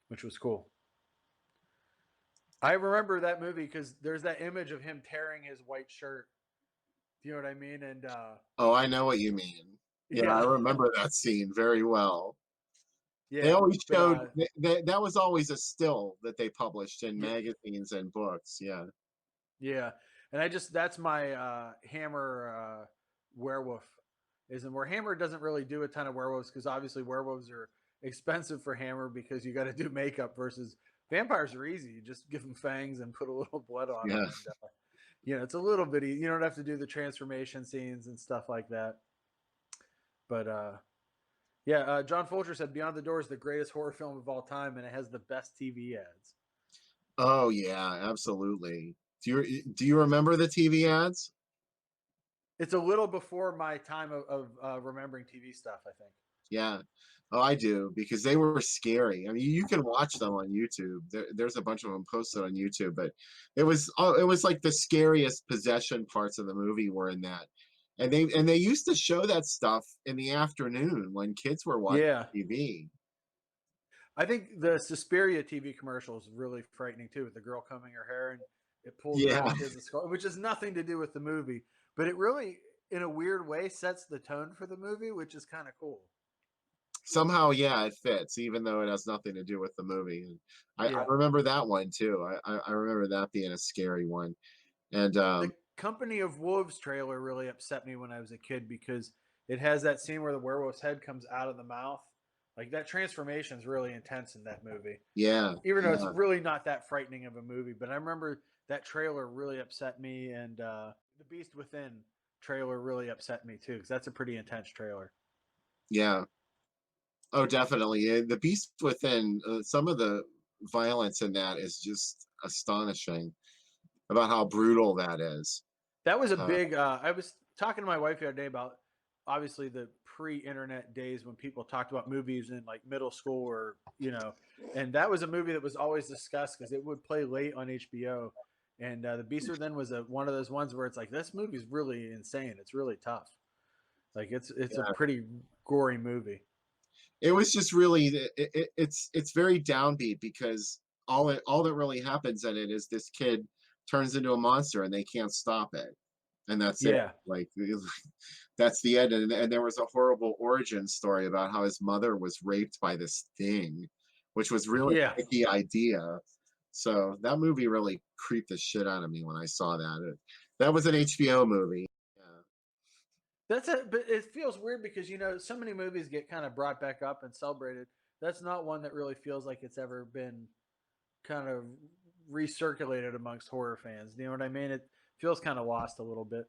which was cool. I remember that movie because there's that image of him tearing his white shirt. Do you know what I mean? And
Oh, I know what you mean. Yeah, I remember that scene very well.
Yeah,
they always showed that was always a still that they published in magazines and books. Yeah.
Yeah, and that's my Hammer werewolf isn't where Hammer doesn't really do a ton of werewolves because obviously werewolves are expensive for Hammer because you got to do makeup versus vampires are easy. You just give them fangs and put a little blood on them. And, it's a little bitty. You don't have to do the transformation scenes and stuff like that. But John Folger said Beyond the Door is the greatest horror film of all time, and it has the best TV ads.
Oh yeah, absolutely. Do you remember the TV ads?
It's a little before my time of remembering TV stuff, I think.
Yeah. Oh, I do, because they were scary. I mean, you can watch them on YouTube. There's a bunch of them posted on YouTube, but it was like the scariest possession parts of the movie were in that. And they used to show that stuff in the afternoon when kids were watching TV.
I think the Suspiria TV commercial is really frightening too, with the girl combing her hair and it pulls out and gives a skull, which has nothing to do with the movie, but it really, in a weird way, sets the tone for the movie, which is kind of cool.
Somehow, it fits, even though it has nothing to do with the movie. I remember that one too. I remember that being a scary one. And
the Company of Wolves trailer really upset me when I was a kid because it has that scene where the werewolf's head comes out of the mouth. Like that transformation is really intense in that movie.
Yeah.
Even though it's really not that frightening of a movie, but I remember that trailer really upset me, and the Beast Within trailer really upset me too because that's a pretty intense trailer.
Yeah. Oh, definitely. The Beast Within, some of the violence in that is just astonishing about how brutal that is.
That was a big, I was talking to my wife the other day about obviously the pre-internet days when people talked about movies in like middle school or, and that was a movie that was always discussed because it would play late on HBO. And The Beast Within was one of those ones where it's like, this movie's really insane. It's really tough. Like it's a pretty gory movie.
It was just really, it's very downbeat because all that really happens in it is this kid turns into a monster and they can't stop it. And that's it. Like, that's the end. And there was a horrible origin story about how his mother was raped by this thing, which was really a picky idea. So that movie really creeped the shit out of me when I saw that. That was an HBO movie.
That's it, but it feels weird because so many movies get kind of brought back up and celebrated. That's not one that really feels like it's ever been kind of recirculated amongst horror fans. You know what I mean? It feels kind of lost a little bit.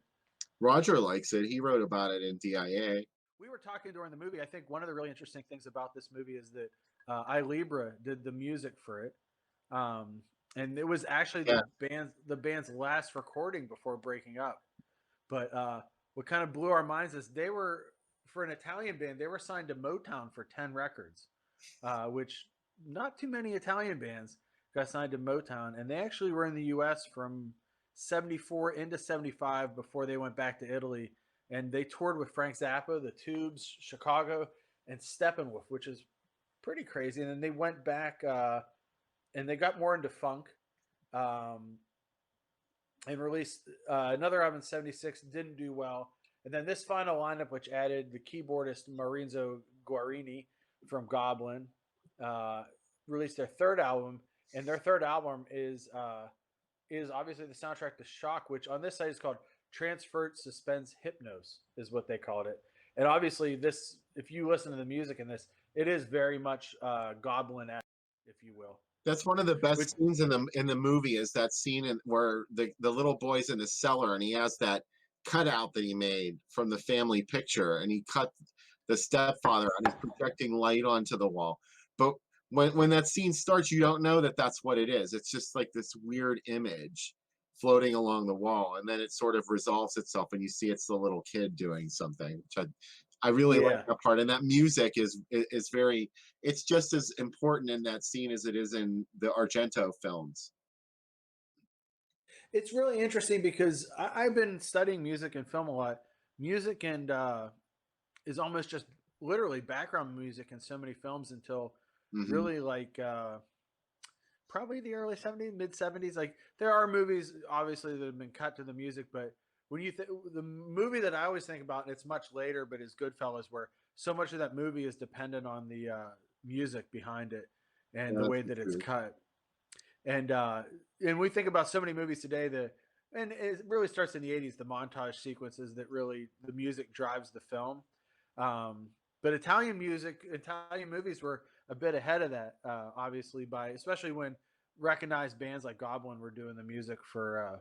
Roger likes it. He wrote about it in DIA.
We were talking during the movie. I think one of the really interesting things about this movie is that I Libra did the music for it, and it was actually the band's last recording before breaking up. But what kind of blew our minds is they were, for an Italian band, they were signed to Motown for 10 records, which not too many Italian bands got signed to Motown. And they actually were in the U.S. from 74 into 75 before they went back to Italy. And they toured with Frank Zappa, the Tubes, Chicago, and Steppenwolf, which is pretty crazy. And then they went back and they got more into funk. And released another album in 76, didn't do well. And then this final lineup, which added the keyboardist Maurizio Guarini from Goblin, released their third album. And their third album is is obviously the soundtrack to Shock, which on this site is called Transferred Suspense Hypnos, is what they called it. And obviously, this, if you listen to the music in this, it is very much Goblin-esque, if you will.
That's one of the
Which,
best scenes in the movie is that scene where the little boy's in the cellar and he has that cutout that he made from the family picture, and he cut the stepfather and he's projecting light onto the wall. But when that scene starts, you don't know that that's what it is. It's just like this weird image floating along the wall, and then it sort of resolves itself, and you see it's the little kid doing something. Which I really
Yeah.
like that part, and that music is very. It's just as important in that scene as it is in the Argento films.
it's really interesting because I've been studying music and film a lot. Music and is almost just literally background music in so many films until
Mhm.
really like probably the early 70s, mid 70s. Like there are movies obviously that have been cut to the music, but when you the movie that I always think about, and it's much later, but is Goodfellas, where so much of that movie is dependent on the music behind it and
Yeah,
the
that's
way that it's
true.
cut. And we think about so many movies today that, and it really starts in the 80s, the montage sequences that really the music drives the film. But Italian movies were a bit ahead of that, obviously, by especially when recognized bands like Goblin were doing the music for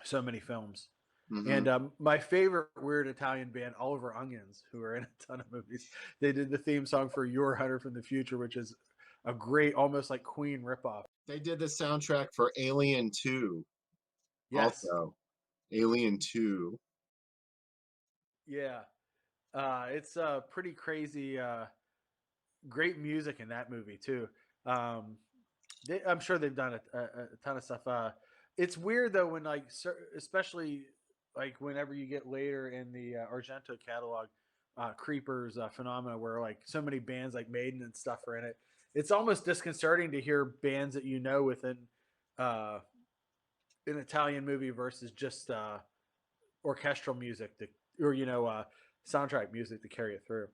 so many films.
Mhm.
And my favorite weird Italian band, Oliver Onions, who are in a ton of movies, they did the theme song for Your Hunter from the Future, which is a great, almost like Queen ripoff.
They did the soundtrack for Alien 2
Yes.
also. Alien 2.
Yeah. It's pretty crazy. Great music in that movie too. Um, I'm sure they've done a ton of stuff. It's weird though when like, especially like whenever you get later in the Argento catalog, Creepers, Phenomena, where like so many bands like Maiden and stuff are in it. It's almost disconcerting to hear bands that you know within uh, an Italian movie versus just orchestral music to, or soundtrack music to carry it through.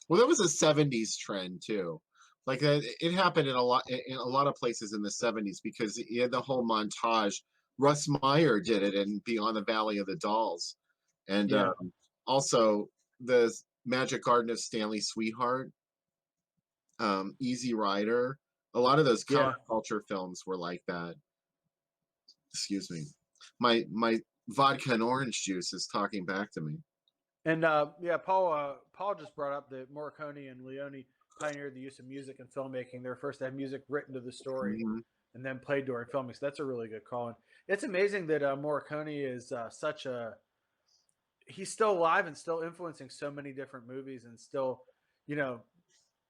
Well, that was a '70s trend too. Like it happened in a lot of places in the '70s because you had the whole montage. Russ Meyer did it in Beyond the Valley of the Dolls, and
Yeah,
also the Magic Garden of Stanley Sweetheart, Easy Rider. A lot of those
yeah,
counterculture films were like that. Excuse me, my vodka and orange juice is talking back to me.
and yeah. Paul just brought up that Morricone and Leone pioneered the use of music in filmmaking. They were first to have music written to the story
Mhm.
and then played during filming. So that's a really good call. And it's amazing that Morricone is such a he's still alive and still influencing so many different movies and still, you know,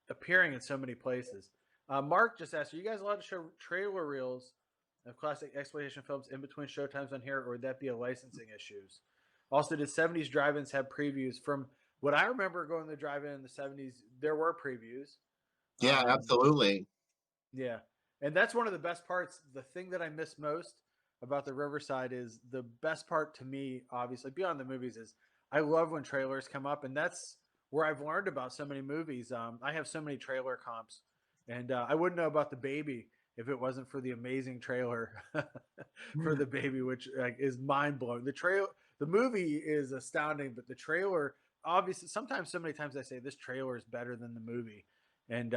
appearing in so many places. Mark just asked, are you guys allowed to show trailer reels of classic exploitation films in between showtimes on here, or would that be a licensing issues? Also, did 70s drive-ins have previews? From what I remember going to the drive-in in the 70s, there were previews.
Yeah,
Um,
absolutely.
yeah. And that's one of the best parts. The thing that I miss most about the Riverside is the best part to me, obviously, beyond the movies, is I love when trailers come up. And that's where I've learned about so many movies. I have so many trailer comps. And I wouldn't know about The Baby if it wasn't for the amazing trailer for The Baby, which like, is mind blowing. The movie is astounding, but the trailer, obviously, sometimes, so many times I say this trailer is better than the movie. And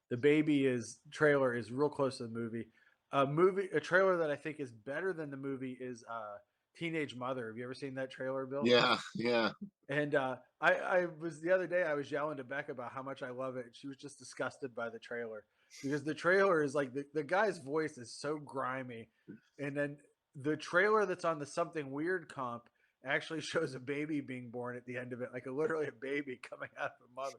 the Baby is trailer is real close to the movie. A trailer that I think is better than the movie is Teenage Mother. Have you ever seen that trailer, Bill?
Yeah, yeah.
And I was the other day I was yelling to Beck about how much I love it. She was just disgusted by the trailer because the trailer is like the guy's voice is so grimy, and then the trailer that's on the Something Weird comp actually shows a baby being born at the end of it, like literally a baby coming out of a mother.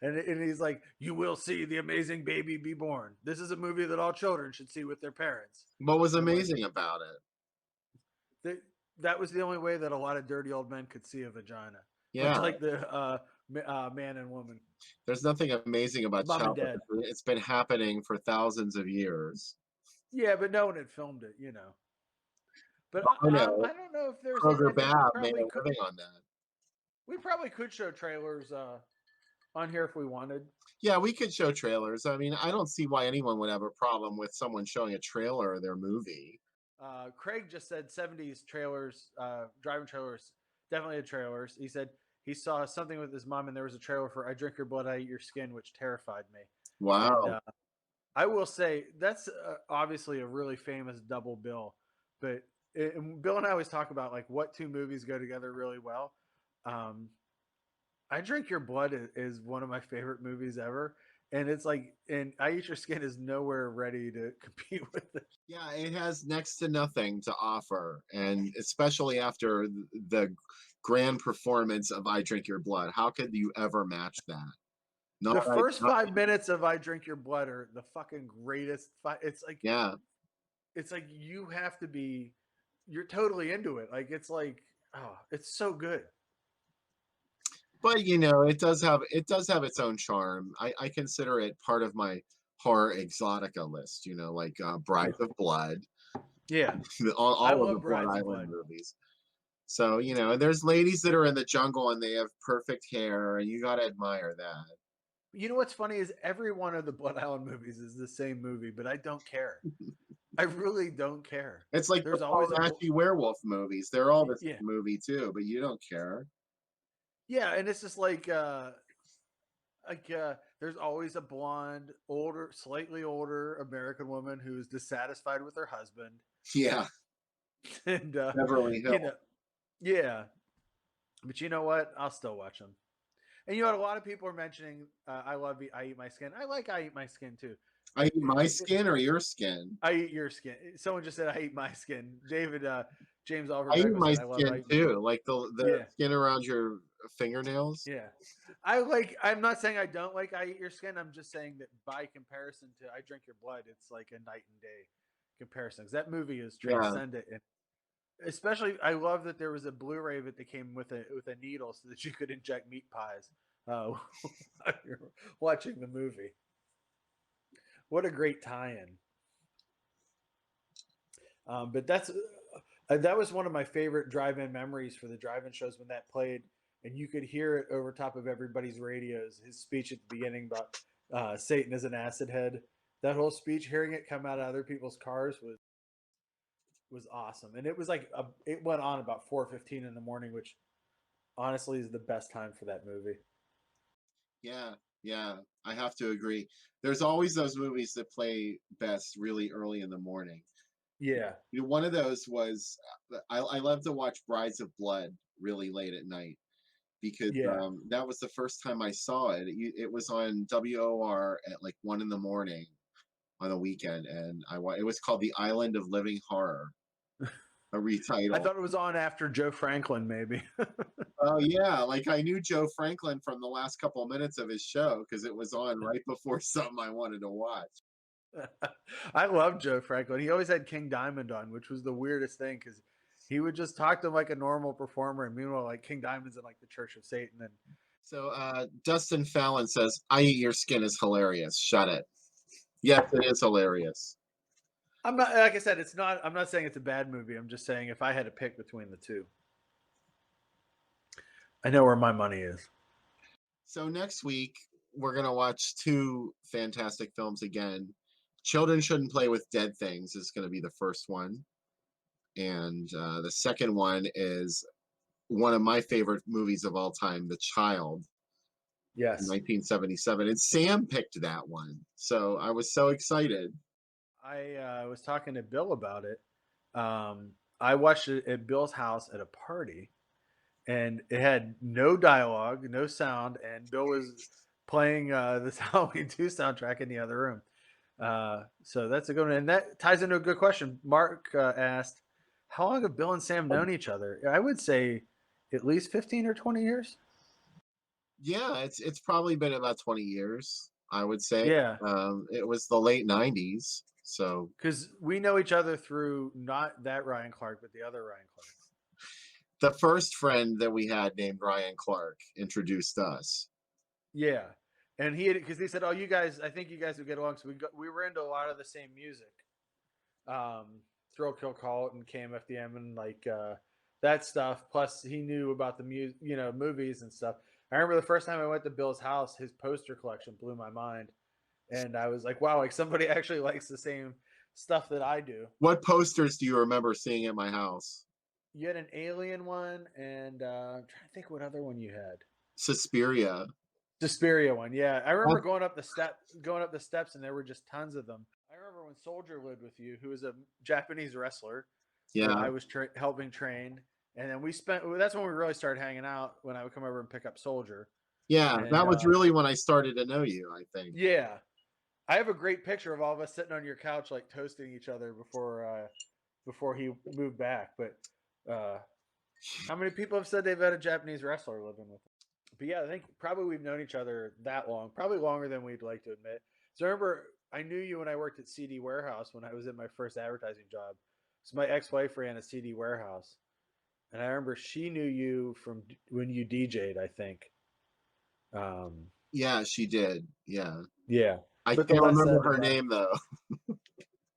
And he's like, "You will see the amazing baby be born. This is a movie that all children should see with their parents."
What was
And I'm like,
amazing about it?
that, that was the only way that a lot of dirty old men could see a vagina, much
Yeah,
like the man and woman,
there's nothing amazing about
mom and
childhood.
dad.
It's been happening for thousands of years.
Yeah, but no one had filmed it, you know. But
I know.
I don't know if there's.
Kroger
I think we
Bab made
probably
a
could.
living on that.
We probably could show trailers on here if we wanted.
Yeah, we could show trailers. I mean, I don't see why anyone would have a problem with someone showing a trailer of their movie.
Craig just said 70s trailers, driving trailers, definitely had trailers. He said he saw something with his mom and there was a trailer for I Drink Your Blood, I Eat Your Skin, which terrified me.
Wow.
And I will say that's obviously a really famous double bill, but Bill and I always talk about like what two movies go together really well. I Drink Your Blood is one of my favorite movies ever. And it's like, and I Eat Your Skin is nowhere ready to compete with it.
Yeah, it has next to nothing to offer, and especially after the grand performance of I Drink Your Blood. How could you ever match that?
The first 5 minutes of I Drink Your Blood are the fucking greatest. It's like,
yeah,
it's like you have to be, you're totally into it. Like, it's like, oh, it's so good.
but you know, it does have its own charm. I consider it part of my horror exotica list. You know, like Brides of Blood,
Yeah.
all of the
love
Blood
Brides of
Island
Blood.
movies. So you know, and there's ladies that are in the jungle and they have perfect hair, and you got to admire that.
You know what's funny is every one of the Blood Island movies is the same movie, but I don't care. I really don't care.
It's like
There's
the
always
Paul Naschy werewolf movies. They're all the
yeah,
same movie too, but you don't care.
yeah, and it's just like there's always a blonde, older, slightly older American woman who's dissatisfied with her husband,
Yeah,
and
Beverly
you
Hills.
know, yeah. But you know what? I'll still watch them. And you know what? A lot of people are mentioning I love I Eat My Skin. I like I Eat My Skin too.
I eat my skin or your skin?
I eat your skin. Someone just said I eat my skin. David James
I
Oliver
eat
Douglas
my
said I love I
skin
eat my
too, like the
yeah.
skin around your fingernails.
Yeah. I'm not saying I don't like I Eat Your Skin. I'm just saying that by comparison to I Drink Your Blood, it's like a night and day comparison. 'Cause that movie is
Yeah.
transcendent. And especially, I love that there was a Blu-ray that they came with a needle so that you could inject meat pies while you're watching the movie. What a great tie-in. But that was one of my favorite drive-in memories for the drive-in shows when that played, and you could hear it over top of everybody's radios. His speech at the beginning about Satan is an acid head. That whole speech, hearing it come out of other people's cars was awesome, and it was like it went on about 4:15 in the morning, which honestly is the best time for that movie.
Yeah, yeah, I have to agree. There's always those movies that play best really early in the morning.
Yeah,
You know, one of those was I love to watch Brides of Blood really late at night because
yeah.
that was the first time I saw it. It was on WOR at like 1 in the morning on a weekend, and it was called The Island of Living Horror, a
I
retitle.
thought it was on after Joe Franklin, maybe.
Oh yeah, like I knew Joe Franklin from the last couple of minutes of his show because it was on right before something I wanted to watch.
I love Joe Franklin. He always had King Diamond on, which was the weirdest thing because he would just talk to him like a normal performer, and meanwhile, like King Diamond's in like the Church of Satan. And
So Dustin Fallon says, "I Eat Your Skin is hilarious. Shut it." Yes, it is hilarious.
I'm not, like I said, it's not. I'm not saying it's a bad movie. I'm just saying if I had to pick between the two, I know where my money is.
So next week we're gonna watch two fantastic films again. Children Shouldn't Play with Dead Things is going to be the first one, and the second one is one of my favorite movies of all time, The Child,
Yes,
1977. And Sam picked that one, so I was so excited.
I was talking to Bill about it. I watched it at Bill's house at a party, and it had no dialogue, no sound, and Bill was playing this Halloween 2 soundtrack in the other room. So that's a good one, and that ties into a good question. Mark asked, "How long have Bill and Sam known each other?" I would say at least 15 or 20 years.
Yeah, it's probably been about 20 years, I would say.
Yeah,
It was the late 90s, so
because we know each other through not that Ryan Clark, but the other Ryan Clark.
the first friend that we had named Ryan Clark introduced us.
Yeah, and he because he said, "Oh, you guys, I think you guys would get along." So we were into a lot of the same music, Thrill Kill Call and KMFDM and like that stuff. Plus, he knew about the movies and stuff. I remember the first time I went to Bill's house, his poster collection blew my mind. And I was like, wow, like somebody actually likes the same stuff that I do.
What posters do you remember seeing at my house?
You had an Alien one, and I'm trying to think what other one you had.
Suspiria.
Suspiria one, yeah. I remember going up the steps, and there were just tons of them. I remember when Soldier lived with you, who was a Japanese wrestler.
Yeah.
That I was helping train, and then that's when we really started hanging out. When I would come over and pick up Soldier.
Yeah,
And,
that was really when I started to know you, I think.
Yeah, I have a great picture of all of us sitting on your couch, like toasting each other before he moved back. But how many people have said they've had a Japanese wrestler living with them? But yeah, I think probably we've known each other that long, probably longer than we'd like to admit. So I remember I knew you when I worked at CD Warehouse when I was in my first advertising job. So my ex-wife ran a CD warehouse, and I remember she knew you from when you DJ'd, I think.
Yeah, she did. Yeah.
Yeah.
I
But
can't
the less
remember
said,
her name though.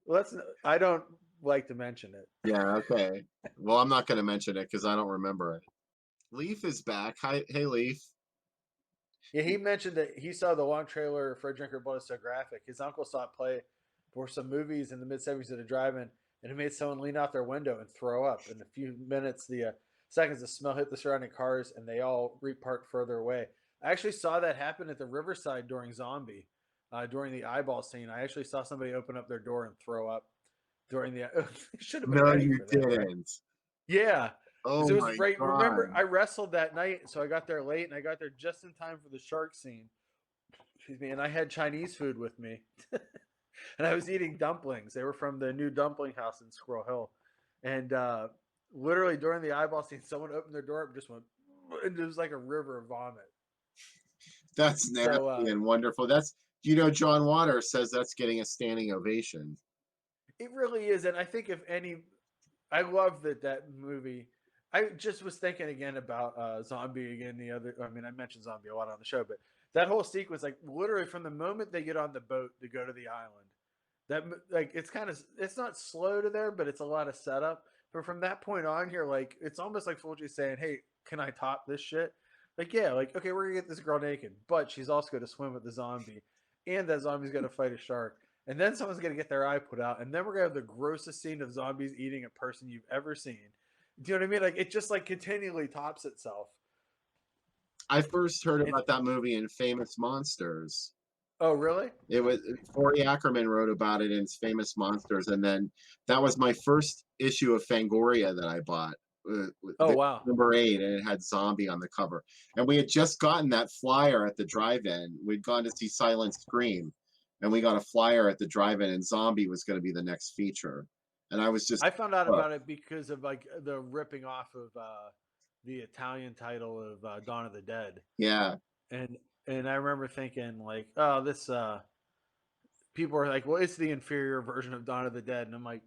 Well, I don't like to mention it.
Yeah, okay. Well, I'm not going to mention it because I don't remember it. Leaf is back. Hi, hey, Leaf.
Yeah, he mentioned that he saw the long trailer for A Drinker Blood is So Graphic. His uncle saw it play for some movies in the mid-70s at a drive-in, and it made someone lean out their window and throw up. In a few minutes, seconds, the smell hit the surrounding cars, and they all reparked further away. I actually saw that happen at the Riverside during Zombie, during the eyeball scene. I actually saw somebody open up their door and throw up during the. Should have been
No,
ready
you
for that.
didn't.
Right? Yeah.
Oh
It was
my
right.
God.
Remember, I wrestled that night, so I got there late, and I got there just in time for the shark scene. Excuse me, and I had Chinese food with me, and I was eating dumplings. They were from the new dumpling house in Squirrel Hill, and literally during the eyeball scene, someone opened their door and just went, and it was like a river of vomit.
That's nasty and wonderful. John Waters says that's getting a standing ovation.
It really is, and I think I love that movie. I just was thinking again about Zombie again. I mentioned Zombie a lot on the show, but that whole sequence, like literally from the moment they get on the boat to go to the island, that like it's not slow to there, but it's a lot of setup. But from that point on, you're like, it's almost like Fulci saying, "Hey, can I top this shit?" Like, yeah, like okay, we're gonna get this girl naked, but she's also going to swim with the zombie, and that zombie's going to fight a shark. And then someone's going to get their eye put out. And then we're going to have the grossest scene of zombies eating a person you've ever seen. Do you know what I mean? Like, it just like continually tops itself.
I first heard about that movie in Famous Monsters.
Oh, really?
It was Forey Ackerman wrote about it in his Famous Monsters. And then that was my first issue of Fangoria that I bought.
Oh, wow.
Number 8, and it had zombie on the cover. And we had just gotten that flyer at the drive-in. We'd gone to see Silent Scream. And we got a flyer at the drive-in, and Zombie was going to be the next feature. And I found out
about it because of like the ripping off of the Italian title of Dawn of the Dead.
Yeah.
And I remember thinking like, oh, this people are like, well, it's the inferior version of Dawn of the Dead. And I'm like,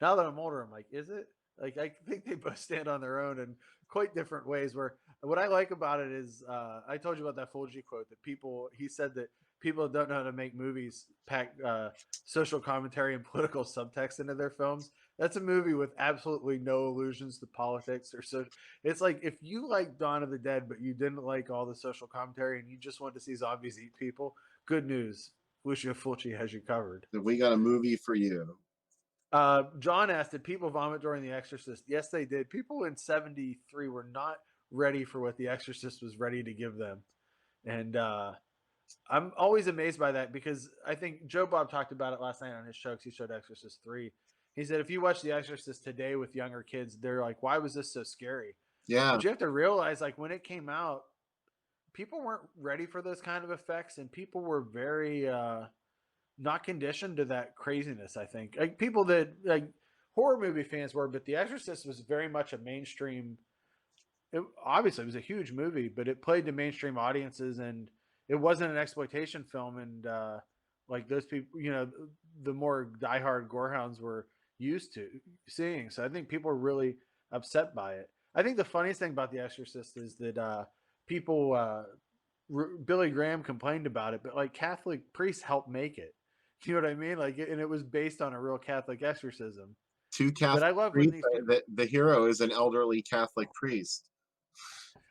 now that I'm older, I'm like, is it? Like, I think they both stand on their own in quite different ways. Where what I like about it is, I told you about that Fulci quote that he said that people don't know how to make movies pack social commentary and political subtext into their films. That's a movie with absolutely no allusions to politics or so. It's like if you like Dawn of the Dead, but you didn't like all the social commentary and you just want to see zombies eat people, good news. Lucio Fulci has you covered.
We got a movie for you.
John asked, did people vomit during The Exorcist? Yes, they did. People in 73 were not ready for what The Exorcist was ready to give them. And I'm always amazed by that because I think Joe Bob talked about it last night on his show because he showed Exorcist 3. He said, if you watch The Exorcist today with younger kids, they're like, why was this so scary?
Yeah.
But you have to realize, like, when it came out, people weren't ready for those kind of effects, and people were very not conditioned to that craziness, I think. Like, people that, like, horror movie fans were, but The Exorcist was very much a mainstream. Obviously, it was a huge movie, but it played to mainstream audiences, and it wasn't an exploitation film. And like those people, the more diehard gorehounds were used to seeing. So I think people are really upset by it. I think the funniest thing about The Exorcist is that Billy Graham complained about it, but like Catholic priests helped make it. You know what I mean? Like, and it was based on a real Catholic exorcism.
2 Catholic
but I love
priests.
when these people,
the hero is an elderly Catholic priest.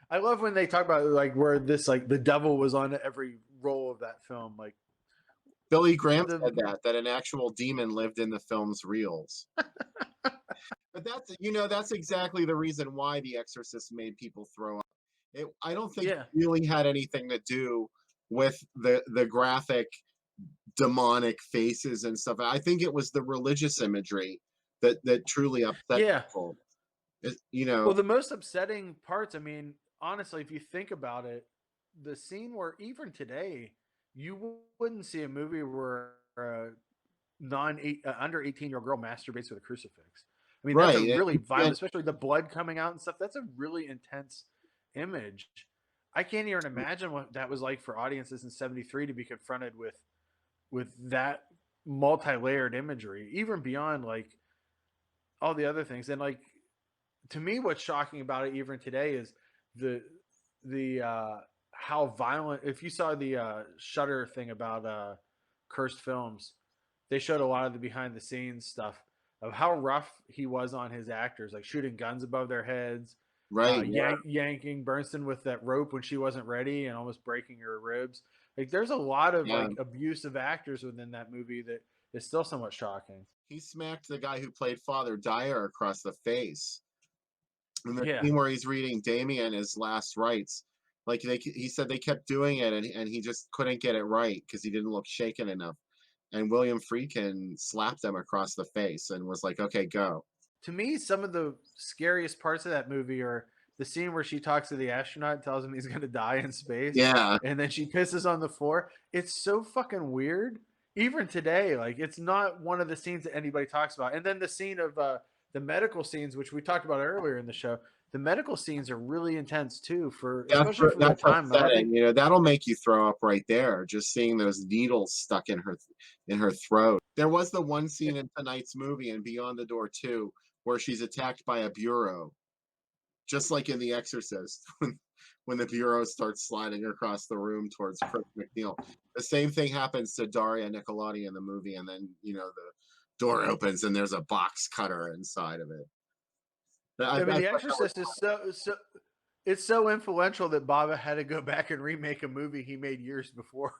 I love when they talk about like where this like the devil was on every roll of that film. Like
Billy Graham
the
said that an actual demon lived in the film's reels. But that's exactly the reason why The Exorcist made people throw up. I don't think it
yeah
really had anything to do with the graphic demonic faces and stuff. I think it was the religious imagery that truly upset
yeah.
people.
Well, the most upsetting parts, I mean, honestly, if you think about it, the scene where even today you wouldn't see a movie where a under 18-year-old girl masturbates with a crucifix. I mean, that's a
Right.
really violent,
And
especially the blood coming out and stuff. That's a really intense image. I can't even imagine what that was like for audiences in 73 to be confronted with that multi-layered imagery, even beyond like all the other things. And like to me, what's shocking about it even today is the the how violent. If you saw the Shutter thing about cursed films, they showed a lot of the behind the scenes stuff of how rough he was on his actors, like shooting guns above their heads,
right, yeah,
yanking Bernstein with that rope when she wasn't ready and almost breaking her ribs. Like there's a lot of
yeah.
like abusive actors within that movie that is still somewhat shocking.
He smacked the guy who played Father Dyer across the face. In the
Yeah.
scene where he's reading Damien his last rites, like he said they kept doing it, and he just couldn't get it right because he didn't look shaken enough. And William Friedkin slapped him across the face and was like, "Okay, go."
To me, some of the scariest parts of that movie are the scene where she talks to the astronaut and tells him he's going to die in space,
Yeah,
and then she pisses on the floor. It's so fucking weird. Even today, like it's not one of the scenes that anybody talks about. And then the scene of the medical scenes, which we talked about earlier in the show, the medical scenes are really intense too, for especially for their
that's
time. I don't
upsetting.
think.
That'll make you throw up right there, just seeing those needles stuck in her throat. There was the one scene in tonight's movie in Beyond the Door 2 where she's attacked by a bureau, just like in The Exorcist, when the bureau starts sliding across the room towards Chris McNeil. The same thing happens to Daria Nicolodi in the movie, and then the door opens and there's a box cutter inside of it. I
I mean,
thought
The
that was
Exorcist is so it's so influential that Baba had to go back and remake a movie he made years before.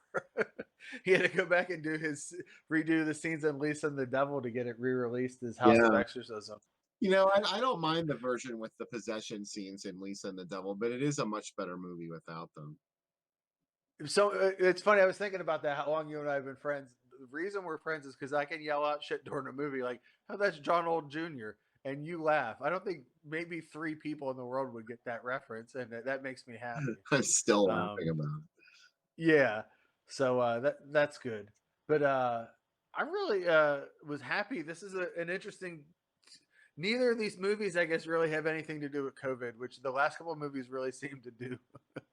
He had to go back and redo the scenes in Lisa and the Devil to get it re-released as House of
yeah.
Exorcism.
I don't mind the version with the possession scenes in Lisa and the Devil, but it is a much better movie without them.
So it's funny. I was thinking about that. How long you and I have been friends. The reason we're friends is because I can yell out shit during a movie like, "Oh, that's John Old Jr." and you laugh. I don't think maybe 3 people in the world would get that reference, and that makes me happy.
I'm still
Um,
laughing about
Yeah. So that's good. But I really was happy. This is an interesting. Neither of these movies, I guess, really have anything to do with COVID, which the last couple of movies really seem to do.
it.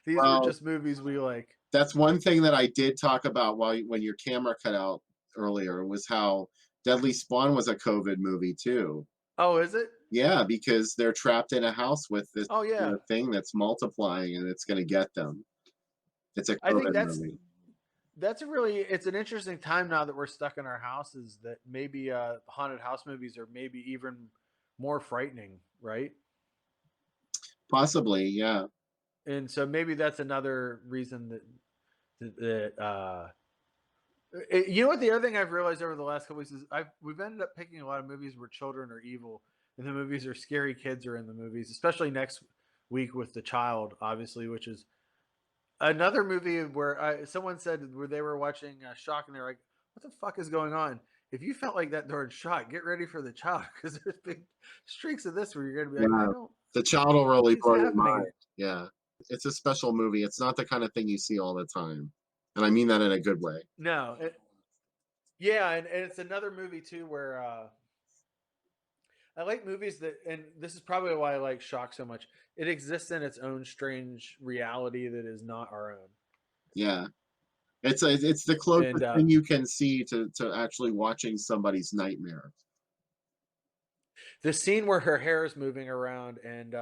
These were
Well,
just movies we like.
that's one thing that I did talk about when your camera cut out earlier, was how Deadly Spawn was a COVID movie too.
Oh, is it?
Yeah, because they're trapped in a house with this
Oh, yeah.
thing that's multiplying and it's going to get them. It's a
I think
COVID movie.
that's it's an interesting time now that we're stuck in our houses. That maybe haunted house movies are maybe even more frightening, right?
Possibly, yeah.
And so maybe that's another reason that you know what, the other thing I've realized over the last couple weeks is we've ended up picking a lot of movies where children are evil, and the movies are scary kids are in the movies, especially next week with The Child, obviously, which is another movie where someone said where they were watching Shock, and they're like, "What the fuck is going on?" If you felt like that during Shock, get ready for The Child, because there's big streaks of this where you're going to be like,
Yeah.
I don't.
The Child will really
What is
blow your
happening?
mind. Yeah. It's a special movie. It's not the kind of thing you see all the time. And I mean that in a good way.
No. Yeah, and it's another movie too where I like movies that, and this is probably why I like Shock so much. It exists in its own strange reality that is not our own.
Yeah. It's the
And
closest thing you can see to actually watching somebody's nightmare.
the scene where her hair is moving around and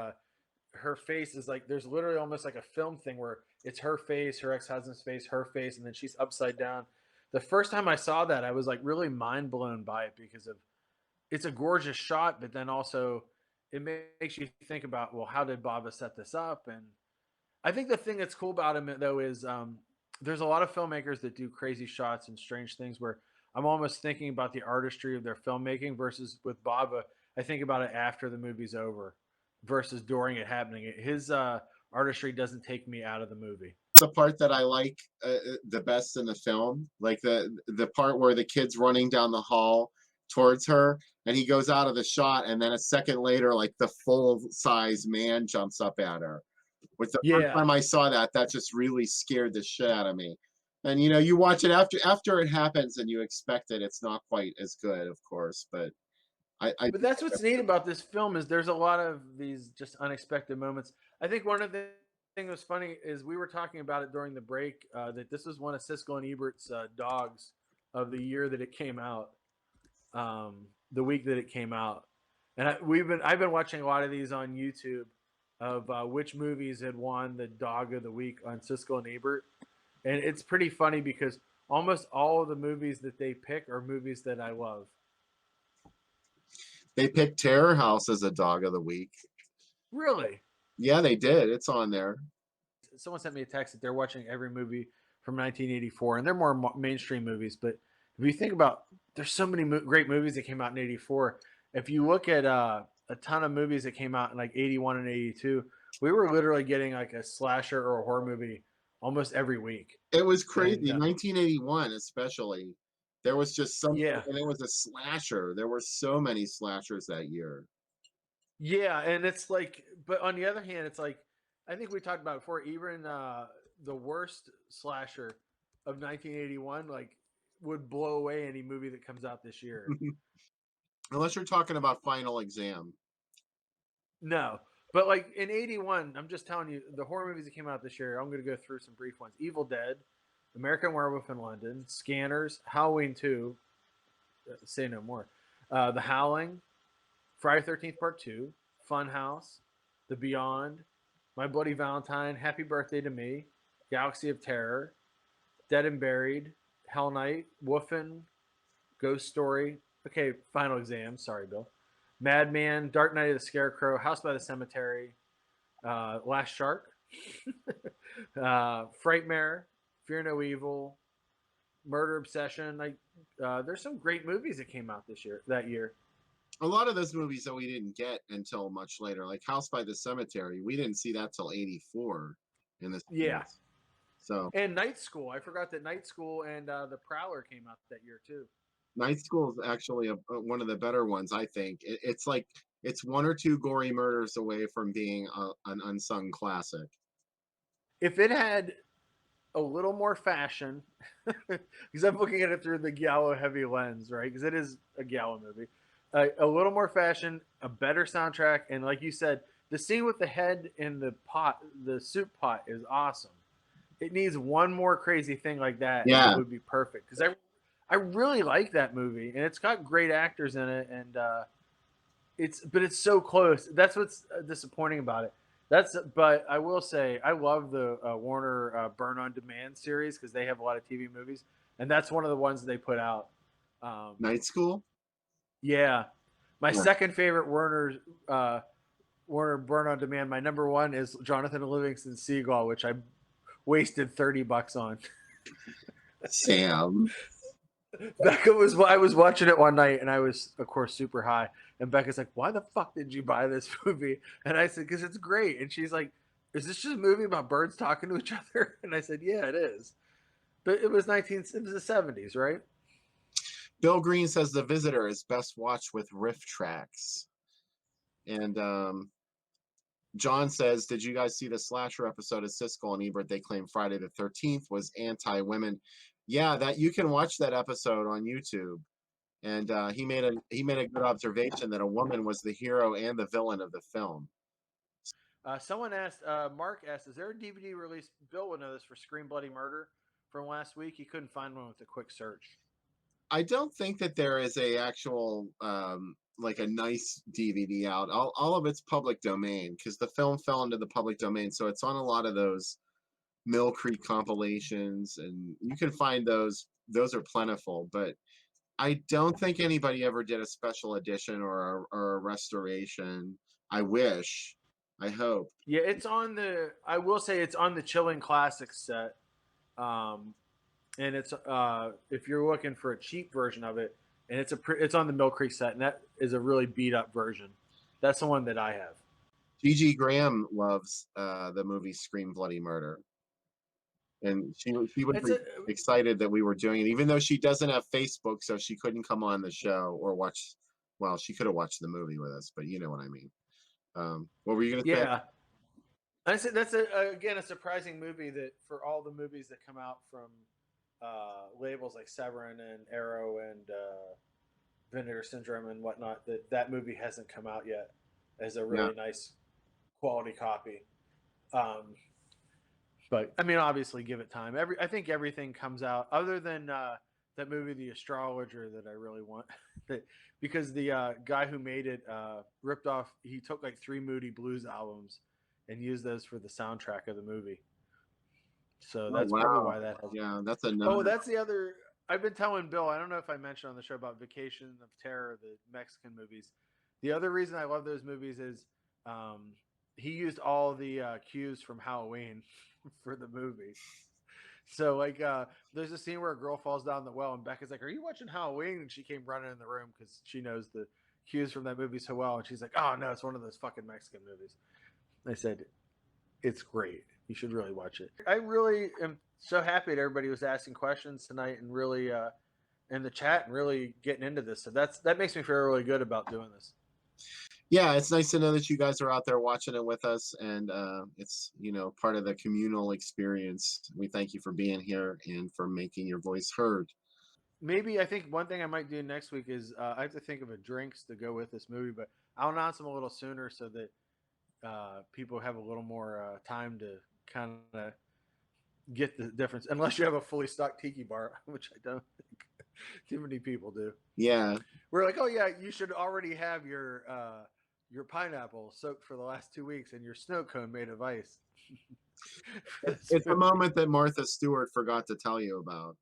her face is like, there's literally almost like a film thing where it's her face, her ex-husband's face, her face, and then she's upside down. The first time I saw that, I was like really mind blown by it because of it's a gorgeous shot, but then also it makes you think about, well, how did Bava set this up? And I think the thing that's cool about him though is there's a lot of filmmakers that do crazy shots and strange things where I'm almost thinking about the artistry of their filmmaking versus with Bava, I think about it after the movie's over versus during it happening. His artistry doesn't take me out of the movie.
The part that I like the best in the film, like the part where the kid's running down the hall towards her and he goes out of the shot, and then a second later, like the full-size man jumps up at her. With the first time I saw that, that just really scared the shit out of me. And you know, you watch it after it happens and you expect it. It's not quite as good, of course, but
but that's what's neat about this film is there's a lot of these just unexpected moments. I think one of the things that was funny is we were talking about it during the break that this was one of Siskel and Ebert's dogs of the year that it came out, the week that it came out, and I've been watching a lot of these on YouTube of which movies had won the dog of the week on Siskel and Ebert, and it's pretty funny because almost all of the movies that they pick are movies that I love.
They picked Terror House as a dog of the week.
Really?
Yeah, they did. It's on there.
Someone sent me a text that they're watching every movie from 1984, and they're more mainstream movies. But if you think about, there's so many great movies that came out in '84. If you look at a ton of movies that came out in like '81 and '82, we were literally getting like a slasher or a horror movie almost every week.
It was crazy. And, 1981, especially. There was just something,
yeah,
and it was a slasher. There were so many slashers that year.
Yeah, and it's like, but on the other hand, it's like, I think we talked about it before, even the worst slasher of 1981, like, would blow away any movie that comes out this year.
Unless you're talking about Final Exam.
No, but like in '81, I'm just telling you, the horror movies that came out this year, I'm going to go through some brief ones. Evil Dead, American Werewolf in London, Scanners, Halloween 2, say no more, The Howling, Friday 13th Part 2, Funhouse, The Beyond, My Bloody Valentine, Happy Birthday to Me, Galaxy of Terror, Dead and Buried, Hell Night, Woofin, Ghost Story, okay, Final Exam, sorry, Bill, Madman, Dark Knight of the Scarecrow, House by the Cemetery, Last Shark, Frightmare, Fear No Evil, Murder Obsession. Like, there's some great movies that came out that year.
A lot of those movies that we didn't get until much later, like House by the Cemetery, we didn't see that till '84 in this.
Yeah.
So.
And Night School. I forgot that Night School and The Prowler came out that year too.
Night School is actually one of the better ones, I think. It's like it's one or two gory murders away from being an unsung classic.
If it had a little more fashion, because I'm looking at it through the Giallo heavy lens, right? Because it is a Giallo movie. A little more fashion, a better soundtrack, and like you said, the scene with the head in the pot, the soup pot, is awesome. It needs one more crazy thing like that,
yeah,
and it would be perfect. Because I really like that movie, and it's got great actors in it, and it's so close. That's what's disappointing about it. But I will say I love the Warner Burn on Demand series because they have a lot of TV movies, and that's one of the ones that they put out.
Night School.
Yeah, my second favorite Warner Burn on Demand. My number one is Jonathan Livingston Seagull, which I wasted $30 on.
Sam.
Becca I was watching it one night and I was, of course, super high. And Becca's like, "Why the fuck did you buy this movie?" And I said, "Because it's great." And she's like, "Is this just a movie about birds talking to each other?" And I said, "Yeah, it is." But it was the 70s, right?
Bill Green says The Visitor is best watched with riff tracks. And John says, did you guys see the slasher episode of Siskel and Ebert? They claim Friday the 13th was anti-women. Yeah, that you can watch that episode on YouTube. And he made a good observation that a woman was the hero and the villain of the film.
Someone asked, Mark asked, is there a DVD release? Bill would know this, for Scream Bloody Murder from last week. He couldn't find one with a quick search.
I don't think that there is a actual like a nice DVD out. All of it's public domain because the film fell into the public domain, so it's on a lot of those Mill Creek compilations, and you can find those. Those are plentiful, but I don't think anybody ever did a special edition or a restoration. I wish. I hope.
Yeah, it's on the. I will say it's on the Chilling Classics set, and it's if you're looking for a cheap version of it, and it's on the Mill Creek set, and that is a really beat up version. That's the one that I have.
Gigi Graham loves the movie Scream Bloody Murder. And she was excited that we were doing it, even though she doesn't have Facebook, so she couldn't come on the show or watch. Well, she could have watched the movie with us, but you know what I mean. What were you going to say?
Yeah, that's again a surprising movie that for all the movies that come out from labels like Severin and Arrow and Vinegar Syndrome and whatnot, that movie hasn't come out yet as a really nice quality copy. But I mean, obviously, give it time. I think everything comes out, other than that movie, The Astrologer, that I really want, because the guy who made it ripped off. He took like 3 Moody Blues albums and used those for the soundtrack of the movie. So that's probably why that has.
Yeah, that's another.
Oh, that's the other. I've been telling Bill. I don't know if I mentioned on the show about Vacation of Terror, the Mexican movies. The other reason I love those movies is he used all the cues from Halloween for the movie. So like there's a scene where a girl falls down the well and Becca's like, "Are you watching Halloween?" And she came running in the room because she knows the cues from that movie so well, and she's like, "Oh no, it's one of those fucking Mexican movies." I said, "It's great. You should really watch it." I really am so happy that everybody was asking questions tonight and really in the chat and really getting into this. So that makes me feel really good about doing this.
Yeah, it's nice to know that you guys are out there watching it with us, and it's part of the communal experience. We thank you for being here and for making your voice heard.
Maybe I think one thing I might do next week is I have to think of a drinks to go with this movie, but I'll announce them a little sooner so that people have a little more time to kind of get the difference. Unless you have a fully stocked tiki bar, which I don't think too many people do.
Yeah,
we're like, oh yeah, you should already have your pineapple soaked for the last 2 weeks and your snow cone made of ice.
It's a moment that Martha Stewart forgot to tell you about.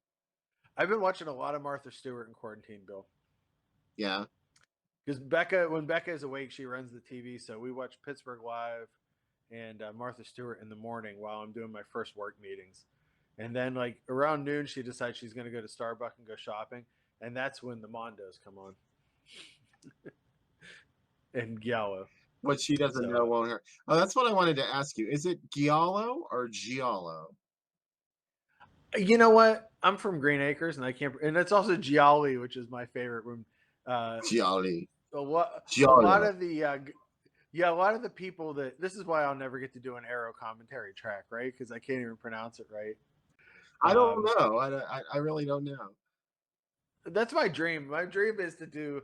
I've been watching a lot of Martha Stewart in quarantine, Bill.
Yeah.
Because when Becca is awake, she runs the TV. So we watch Pittsburgh Live and Martha Stewart in the morning while I'm doing my first work meetings. And then like around noon, she decides she's going to go to Starbucks and go shopping. And that's when the Mondos come on. And Giallo.
What she doesn't know won't hurt. Oh, that's what I wanted to ask you. Is it Giallo or Giallo?
You know what? I'm from Green Acres, and I can't. And it's also Gialli, which is my favorite room.
Gialli.
A lot of the people that this is why I'll never get to do an Arrow commentary track, right? Because I can't even pronounce it right.
I don't know. I really don't know.
That's my dream. My dream is to do.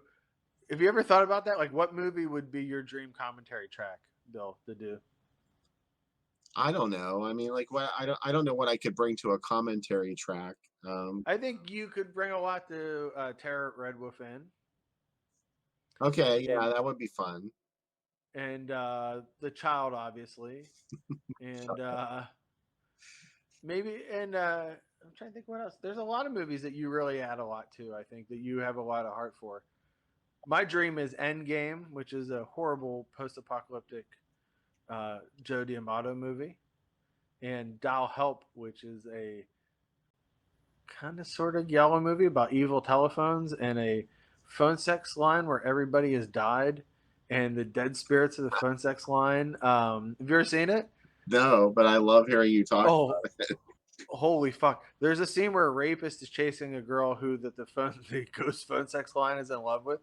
Have you ever thought about that? Like, what movie would be your dream commentary track, Bill, to do?
I don't know. I mean, like, what? I don't know what I could bring to a commentary track.
I think you could bring a lot to Terror at Red Wolf Inn.
Okay, yeah, that would be fun.
And The Child, obviously, and maybe I'm trying to think what else. There's a lot of movies that you really add a lot to. I think that you have a lot of heart for. My dream is Endgame, which is a horrible post-apocalyptic Joe D'Amato movie, and Dial Help, which is a kind of sort of yellow movie about evil telephones and a phone sex line where everybody has died and the dead spirits of the phone sex line. Have you ever seen it?
No, but I love hearing you talk about it.
Holy fuck. There's a scene where a rapist is chasing a girl who the ghost phone sex line is in love with,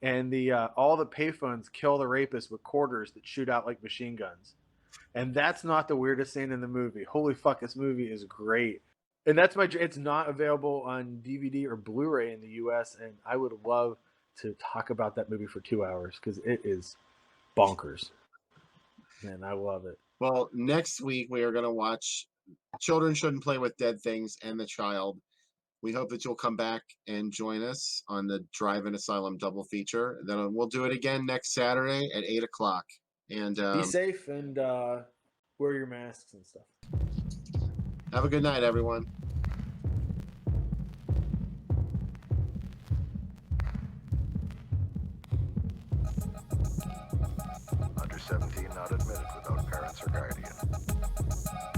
and all the payphones kill the rapist with quarters that shoot out like machine guns. And that's not the weirdest scene in the movie. Holy fuck, this movie is great. And that's it's not available on DVD or Blu-ray in the US, and I would love to talk about that movie for 2 hours because it is bonkers. Man, I love it.
Well, next week we are going to watch Children Shouldn't Play with Dead Things and The Child. We hope that you'll come back and join us on the Drive-In Asylum double feature. Then we'll do it again next Saturday at 8 o'clock. And
be safe and wear your masks and stuff.
Have a good night, everyone.
Under 17 not admitted without parents or guardian.